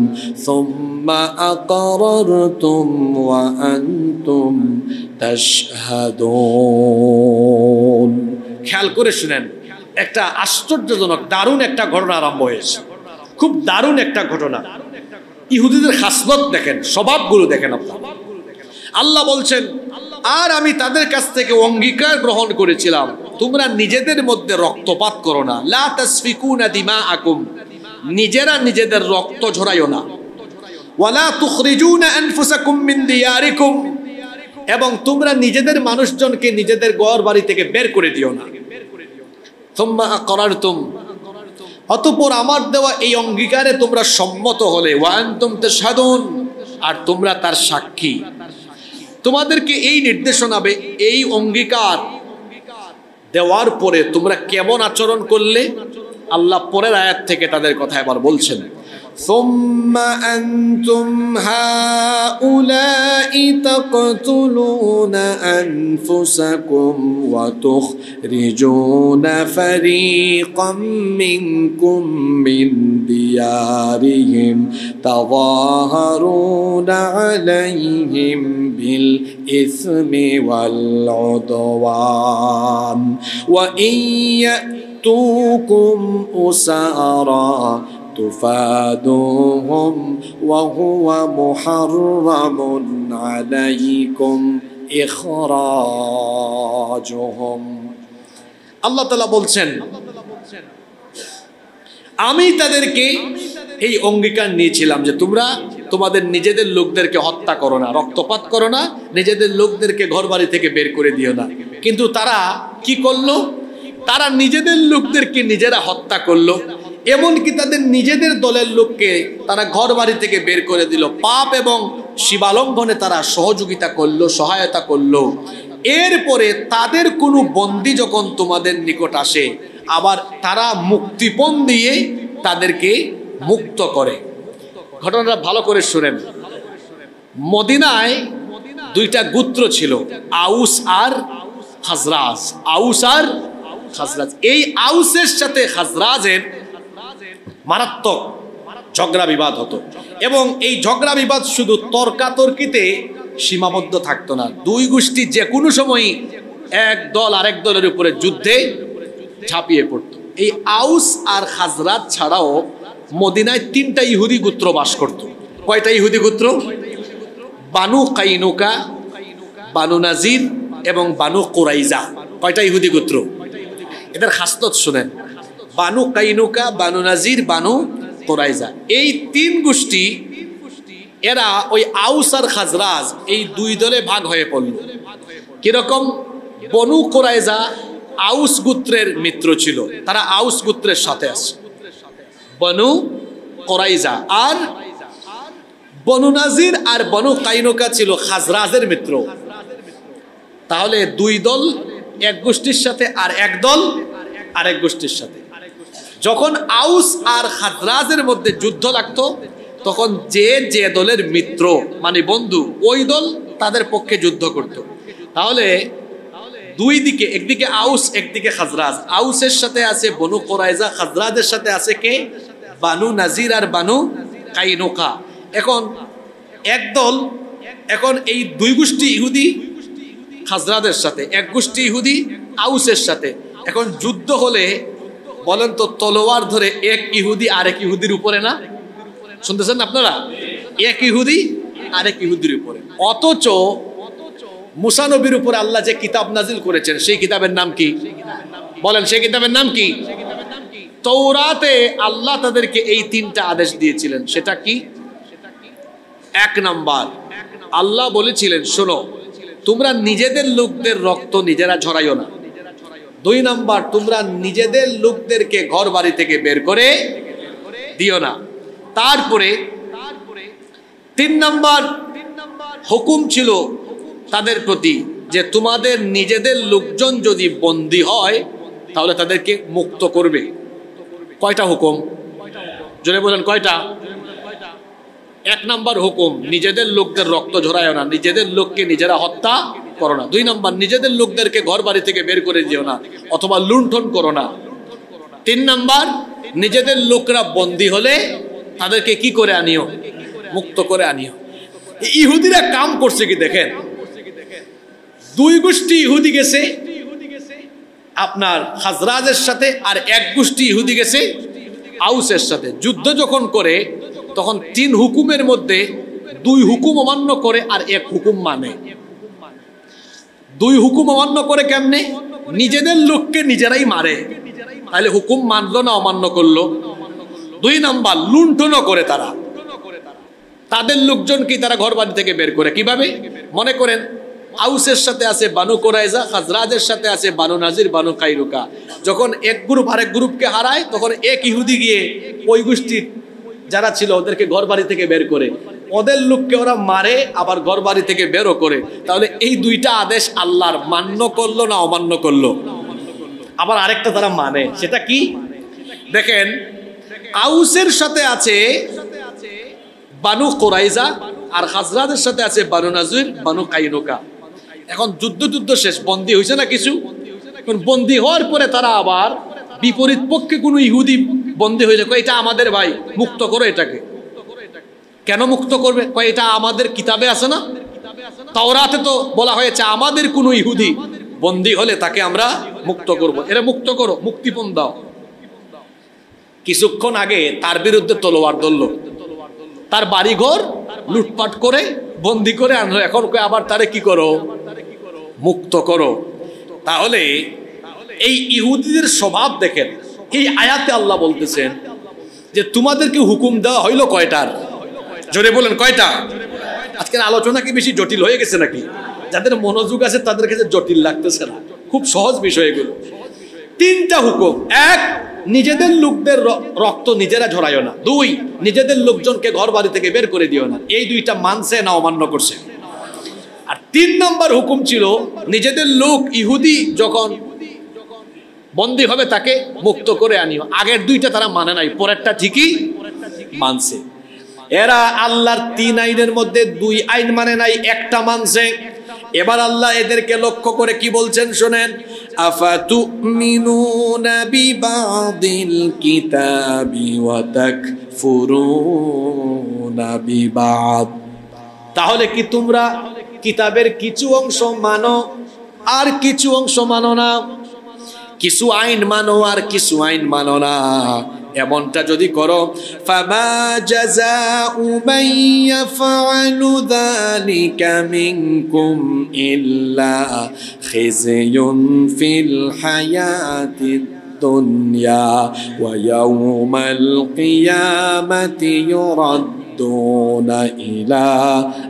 সুম্মা আকারারতুম ওয়া আনতুম তাশহাদুন খেয়াল করে শুনেন একটা আশ্চর্যজনক দারুণ একটা ঘটনা আরম্ভ হয়েছে খুব দারুণ একটা ঘটনা ইহুদিদের খাসলত দেখেন স্বভাবগুলো দেখেন আপনারা আল্লাহ বলছেন আর আমি তাদের কাছ থেকে অঙ্গীকার গ্রহণ করেছিলাম তোমরা নিজেদের মধ্যে রক্তপাত করো না লা তাসফিকুনা দিমাআকুম নিজেরা নিজেদের রক্ত ঝরাইও না ওয়ালা তুখরিজুনা আনফুসাকুম মিন দিয়ারিকুম এবং তোমরা নিজেদের মানুষজনকে নিজেদের ঘর বাড়ি থেকে বের করে দিও না সুম্মা আকরারতুম অতঃপর আমার দেওয়া এই অঙ্গীকারে তোমরা সম্মত হলে ওয়া আনতুম তাশহাদুন আর তোমরা তার সাক্ষী তোমাদেরকে এই নির্দেশনা এই অঙ্গীকার দেওয়ার পরে তোমরা কেমন আচরণ করলে আল্লাহ পরের আয়াত থেকে তাদের কথা এবার বলছেন ثم أنتم هؤلاء تقتلون أنفسكم وتخرجون فريقا منكم من ديارهم تظاهرون عليهم بالإثم والعدوان وإن يأتوكم أسارى تفادوهم وهو محرم عليكم إخراجهم আল্লাহ তাআলা বলছেন আমি তাদেরকে এই অঙ্গীকার নিয়েছিলাম যে তোমরা তোমাদের নিজেদের লোকদেরকে হত্যা করো না রক্তপাত করো না নিজেদের লোকদেরকে ঘরবাড়ি থেকে বের করে দিও না কিন্তু তারা কি করলো তারা নিজেদের লোকদেরকে নিজেরা হত্যা করলো এমনকি তাদের নিজেদের দলের লোককে তারা ঘর বাড়ি থেকে বের করে দিল পাপ এবং সীমালঙ্ঘনে তারা সহযোগিতা করলো সহায়তা করলো এরপরে তাদের কোনো বন্দী যখন তোমাদের নিকট আসে আবার তারা মুক্তিপণ দিয়ে তাদেরকে মুক্ত করে ঘটনাটা ভালো করে শুনেন মদিনায় দুইটা গোত্র ছিল আউস আর খাজরাজ আউস আর খাজরাজ এই আউসের সাথে খাজরাজের মারাত্মক ঝগড়া বিবাদ হতো এবং এই ঝগড়া বিবাদ শুধু তর্কাতর্কিতে সীমাবদ্ধ থাকতো না দুই গোষ্ঠী যে কোনো সময় এক দল আরেক দলের উপরে যুদ্ধে ঝাঁপিয়ে পড়তো এই আউস আর খাজরাজ ছাড়াও মদিনায় তিনটা ইহুদি গোত্র বাস করত কয়টা ইহুদি গোত্র বানু কাইনুকা বানু নাজির এবং বানু কুরাইজা কয়টা ইহুদি গোত্র এদের খাসলত শুনেন বানু কাইনুকা বানু নাজির বানু কুরাইজা এই তিন গোষ্ঠী এরা ওই আউস আর খাজরাজ এই দুই দলে ভাগ হয়ে পড়ল। কিরকম? বনু কুরাইজা আউস গোত্রের মিত্র ছিল, তারা আউস গোত্রের সাথে আছে। বনু কুরাইজা আর বনু নাজির আর বনু কাইনুকা ছিল খাজরাজের মিত্র। তাহলে দুই দল এক গোষ্ঠীর সাথে আর এক দল আরেক গোষ্ঠীর সাথে। যখন আউস আর খাজরাজের মধ্যে যুদ্ধ লাগতো তখন যে যে দলের মিত্র মানে বন্ধু ওই দল তাদের পক্ষে যুদ্ধ করত। তাহলে দুই দিকে, একদিকে আউস একদিকে খাজরাজ। আউসের সাথে আছে বনু কুরাইজা, খাজরাজের সাথে আছে কে? বানু নাজির আর বানু কাইনুকা। এখন এক দল, এখন এই দুই গোষ্ঠী ইহুদি খাজরাজের সাথে, এক গোষ্ঠী ইহুদি আউসের সাথে। এখন যুদ্ধ হলে বলেন তো তলোয়ার ধরে এক ইহুদি আরেক ইহুদির উপরে না? শুনতেছেন আপনারা? এক ইহুদি আরেক ইহুদির উপরে। অথচ মুসা নবীর উপরে আল্লাহ যে কিতাব নাজিল করেছেন সেই কিতাবের নাম কি? বলেন, সেই কিতাবের নাম কি? তৌরাতে আল্লাহ তাদেরকে এই তিনটা আদেশ দিয়েছিলেন। সেটা কি? এক নাম্বার, আল্লাহ বলেছিলেন শোনো, তোমরা নিজেদের লোকদের রক্ত নিজেরা ঝরাইও না। দুই নাম্বার, তোমরা নিজেদের লোকদেরকে ঘর বাড়ি থেকে বের করে দিও না। তারপরে তিন নাম্বার হুকুম ছিল তাদের প্রতি যে তোমাদের নিজেদের লোকজন যদি বন্দী হয় তাহলে তাদেরকে মুক্ত করবে। কয়টা হুকুম? জোরে বলেন কয়টা? এক নাম্বার হুকুম, নিজেদের লোকদের রক্ত ঝরায়ও না, নিজেদের লোককে নিজেরা হত্যা করো না। দুই নাম্বার, নিজেদের লোকদেরকে ঘর বাড়ি থেকে বের করে দিও না অথবা লুণ্ঠন করো না। তিন নাম্বার, নিজেদের লোকরা বন্দী হলে তাদেরকে কি করে আনিও? মুক্ত করে আনিও। ইহুদিরা কাম করছে কি দেখেন, দুই গোষ্ঠী ইহুদি গেছে আপনার খাজরাজের সাথে আর এক গোষ্ঠী ইহুদি গেছে আউসের সাথে। যুদ্ধ যখন করে তখন তিন হুকুমের মধ্যে দুই হুকুম অমান্য করে আর এক হুকুম মানে। দুই হুকুম অমান্য করে কেমনে? নিজেদের লোককে নিজেরাই মারে, তাহলে হুকুম মানলো না অমান্য করলো। দুই নাম্বার, লুণ্ঠনও করে তারা, তাদের লোকজনকে তারা ঘর বাড়ি থেকে বের করে। কিভাবে? মনে করেন আউসের সাথে আছে বানু কুরাইজা, খাজরাজের সাথে আছে বানু নাজির, বানু কাইনুকা। যখন এক গ্রুপ আরেক গ্রুপকে হারায় তখন এক ইহুদি গিয়ে ওই গোষ্ঠীর যারা ছিল ওদেরকে ঘর বাড়ি থেকে বের করে, ওদের লোককে ওরা মারে আবার ঘর বাড়ি থেকে বেরও করে। তাহলে এই দুইটা আদেশ আল্লাহর মান্য করলো না অমান্য করলো? আবার আরেকটা তারা মানে, সেটা কি দেখেন, আউসের সাথে আছে বানু কুরাইজা আর খাজরাজের সাথে আছে বানু নাজির, বানু কাইনুকা। এখন যুদ্ধ শেষ, বন্দী হয়েছে না কিছু। এখন বন্দী হওয়ার পরে তারা আবার বিপরীত পক্ষে কোনো ইহুদি বন্দী হয়ে যায়, এটা আমাদের ভাই, মুক্ত করো এটাকে। কেন মুক্ত করবে? এটা আমাদের কিতাবে আছে না, তাওরাতে তো বলা হয়েছে আমাদের কোনো ইহুদি বন্দী হলে তাকে আমরা মুক্ত করব। এরা মুক্ত করো, মুক্তিপণ দাও। কিছুক্ষণ আগে তার বিরুদ্ধে তলোয়ার ধরলো, তার বাড়িঘর লুটপাট করে বন্দী করে আনলো, এখন আবার তারে কি করো? মুক্ত করো। তাহলে এই ইহুদিদের স্বভাব দেখেন, এই আয়াতে আল্লাহ বলতেছেন যে তোমাদেরকে হুকুম দেওয়া হইলো কয়টার? জোরে বলেন কয়টা? আজকের আলোচনা কি বেশি জটিল হয়ে গেছে নাকি? যাদের মনোযোগ আছে তাদের কাছে জটিল লাগতেছে না, খুব সহজ বিষয় এগুলো। তিনটা হুকুম। এক, নিজেদের লোকদের রক্ত নিজেরা ঝরাইও না। দুই, নিজেদের লোকজনকে ঘর বাড়ি থেকে বের করে দিও না। এই দুইটা মানছে না অমান্য করছে? আর তিন নম্বর হুকুম ছিল নিজেদের লোক ইহুদি যখন বন্দী হবে তাকে মুক্ত করে আনিও। আগের দুইটা তারা মানে নাই, পরেরটা ঠিকই মানছে। এরা আল্লাহর তিন আইনের মধ্যে দুই আইন মানে নাই, একটা মানছে। এবার আল্লাহ এদেরকে লক্ষ্য করে কি বলছেন শোনেন, আফাতুমিনুনা বিবাদিল কিতাবি ওয়া তাকফুরুনা বিবাদ। তাহলে কি তোমরা কিতাবের কিছু অংশ মানো আর কিছু অংশ মানো না? কিছু আইন মানো আর কিছু আইন মানো না, এমনটা যদি করো, ফামা জাযাউ মান ইয়াফআলু যালিকা মিনকুম ইল্লা খিzyun ফিল হায়াতিদ দুনিয়া ওয়া ইয়াউমাল কিয়ামাতি ইউরাদ্দুনা يردون إلى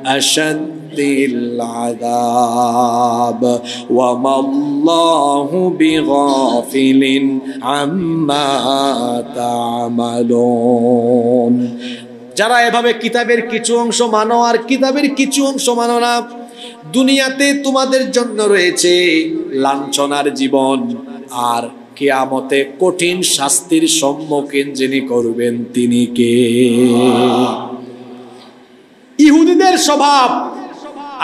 أشد العذاب وما الله بغافل عما تعملون যারা এভাবে কিতাবের কিছু অংশ মানো আর কিতাবের কিছু অংশ মানো না, দুনিয়াতে তোমাদের জন্য রয়েছে লাঞ্ছনার জীবন, আর কিয়ামতে কঠিন শাস্তির সম্মুখীন যিনি করবেন তিনি কে? ইহুদিদের স্বভাব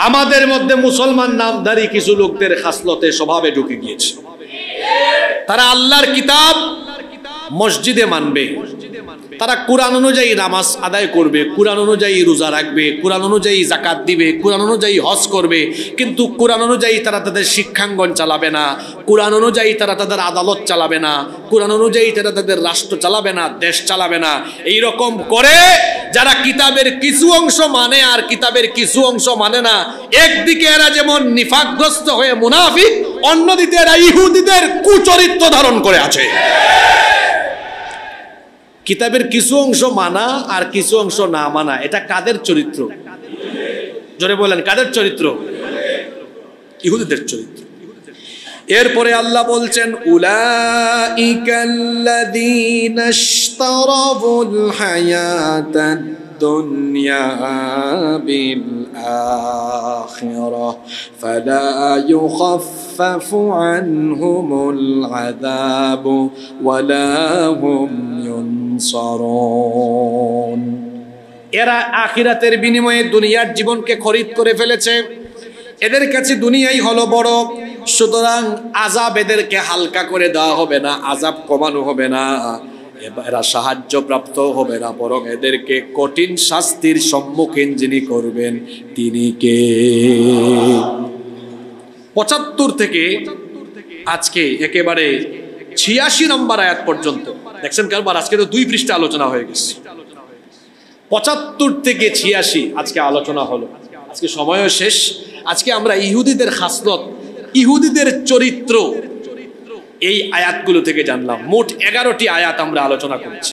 আমাদের মধ্যে মুসলমান নামধারী কিছু লোকদের খাসলতে স্বভাবে ঢুকে গিয়েছে। তারা আল্লাহর কিতাব মসজিদে মানবে, তারা কোরআন অনুযায়ী নামাজ আদায় করবে, কোরআন অনুযায়ী রোজা রাখবে, কোরআন অনুযায়ী যাকাত দিবে, কোরআন অনুযায়ী হজ করবে, কিন্তু কোরআন অনুযায়ী তারা তাদের শিক্ষাঙ্গন চালাবে না, কোরআন অনুযায়ী তারা তাদের আদালত চালাবে না, কোরআন অনুযায়ী তারা তাদের রাষ্ট্র চালাবে না, দেশ চালাবে না। এই রকম করে যারা কিতাবের কিছু অংশ মানে আর কিতাবের কিছু অংশ মানে না, একদিকে এরা যেমন নিফাকগ্রস্ত হয়ে মুনাফিক, অন্যদিকে এরা ইহুদিদের কুচরিত্র ধারণ করে আছে। কিতাবের কিছু অংশ মানা আর কিছু অংশ না মানা, এটা কাদের চরিত্র? জোরে বলেন, কাদের চরিত্র? ইহুদিদের চরিত্র। এরপরে আল্লাহ বলছেন, উলাইকাল্লাযীনা ইশতারাবুল হায়াতাদ দুনিয়া বিল আখিরাহ ফালা ইউখাফফাফু আনহুমুল আযাবু ওয়ালা হুম ইউনসারুন। এরা আখিরাতের বিনিময়ে দুনিয়ার জীবনকে খরিদ করে ফেলেছে, এদের কাছে দুনিয়াই হলো বড়, সুতরাং আযাব এদেরকে হালকা করে দেওয়া হবে না, আযাব কমানো হবে না, এরা সাহায্য প্রাপ্ত হবে না, বরং এদেরকে কঠিন শাস্তির সম্মুখীন যিনি করবেন তিনি কে? ৭৫ থেকে আজকে একেবারে ৮৬ নম্বর আয়াত পর্যন্ত দেখছেন কারবার, আজকে তো 2 পৃষ্ঠা আলোচনা হয়ে গেছে। ৭৫ থেকে ৮৬ আজকে আলোচনা হলো, আজকে সময়ও শেষ। আজকে আমরা ইহুদিদের খাসলত, ইহুদিদের চরিত্র এই আয়াতগুলো থেকে জানলাম। মোট 11টি আয়াত আমরা আলোচনা করেছি।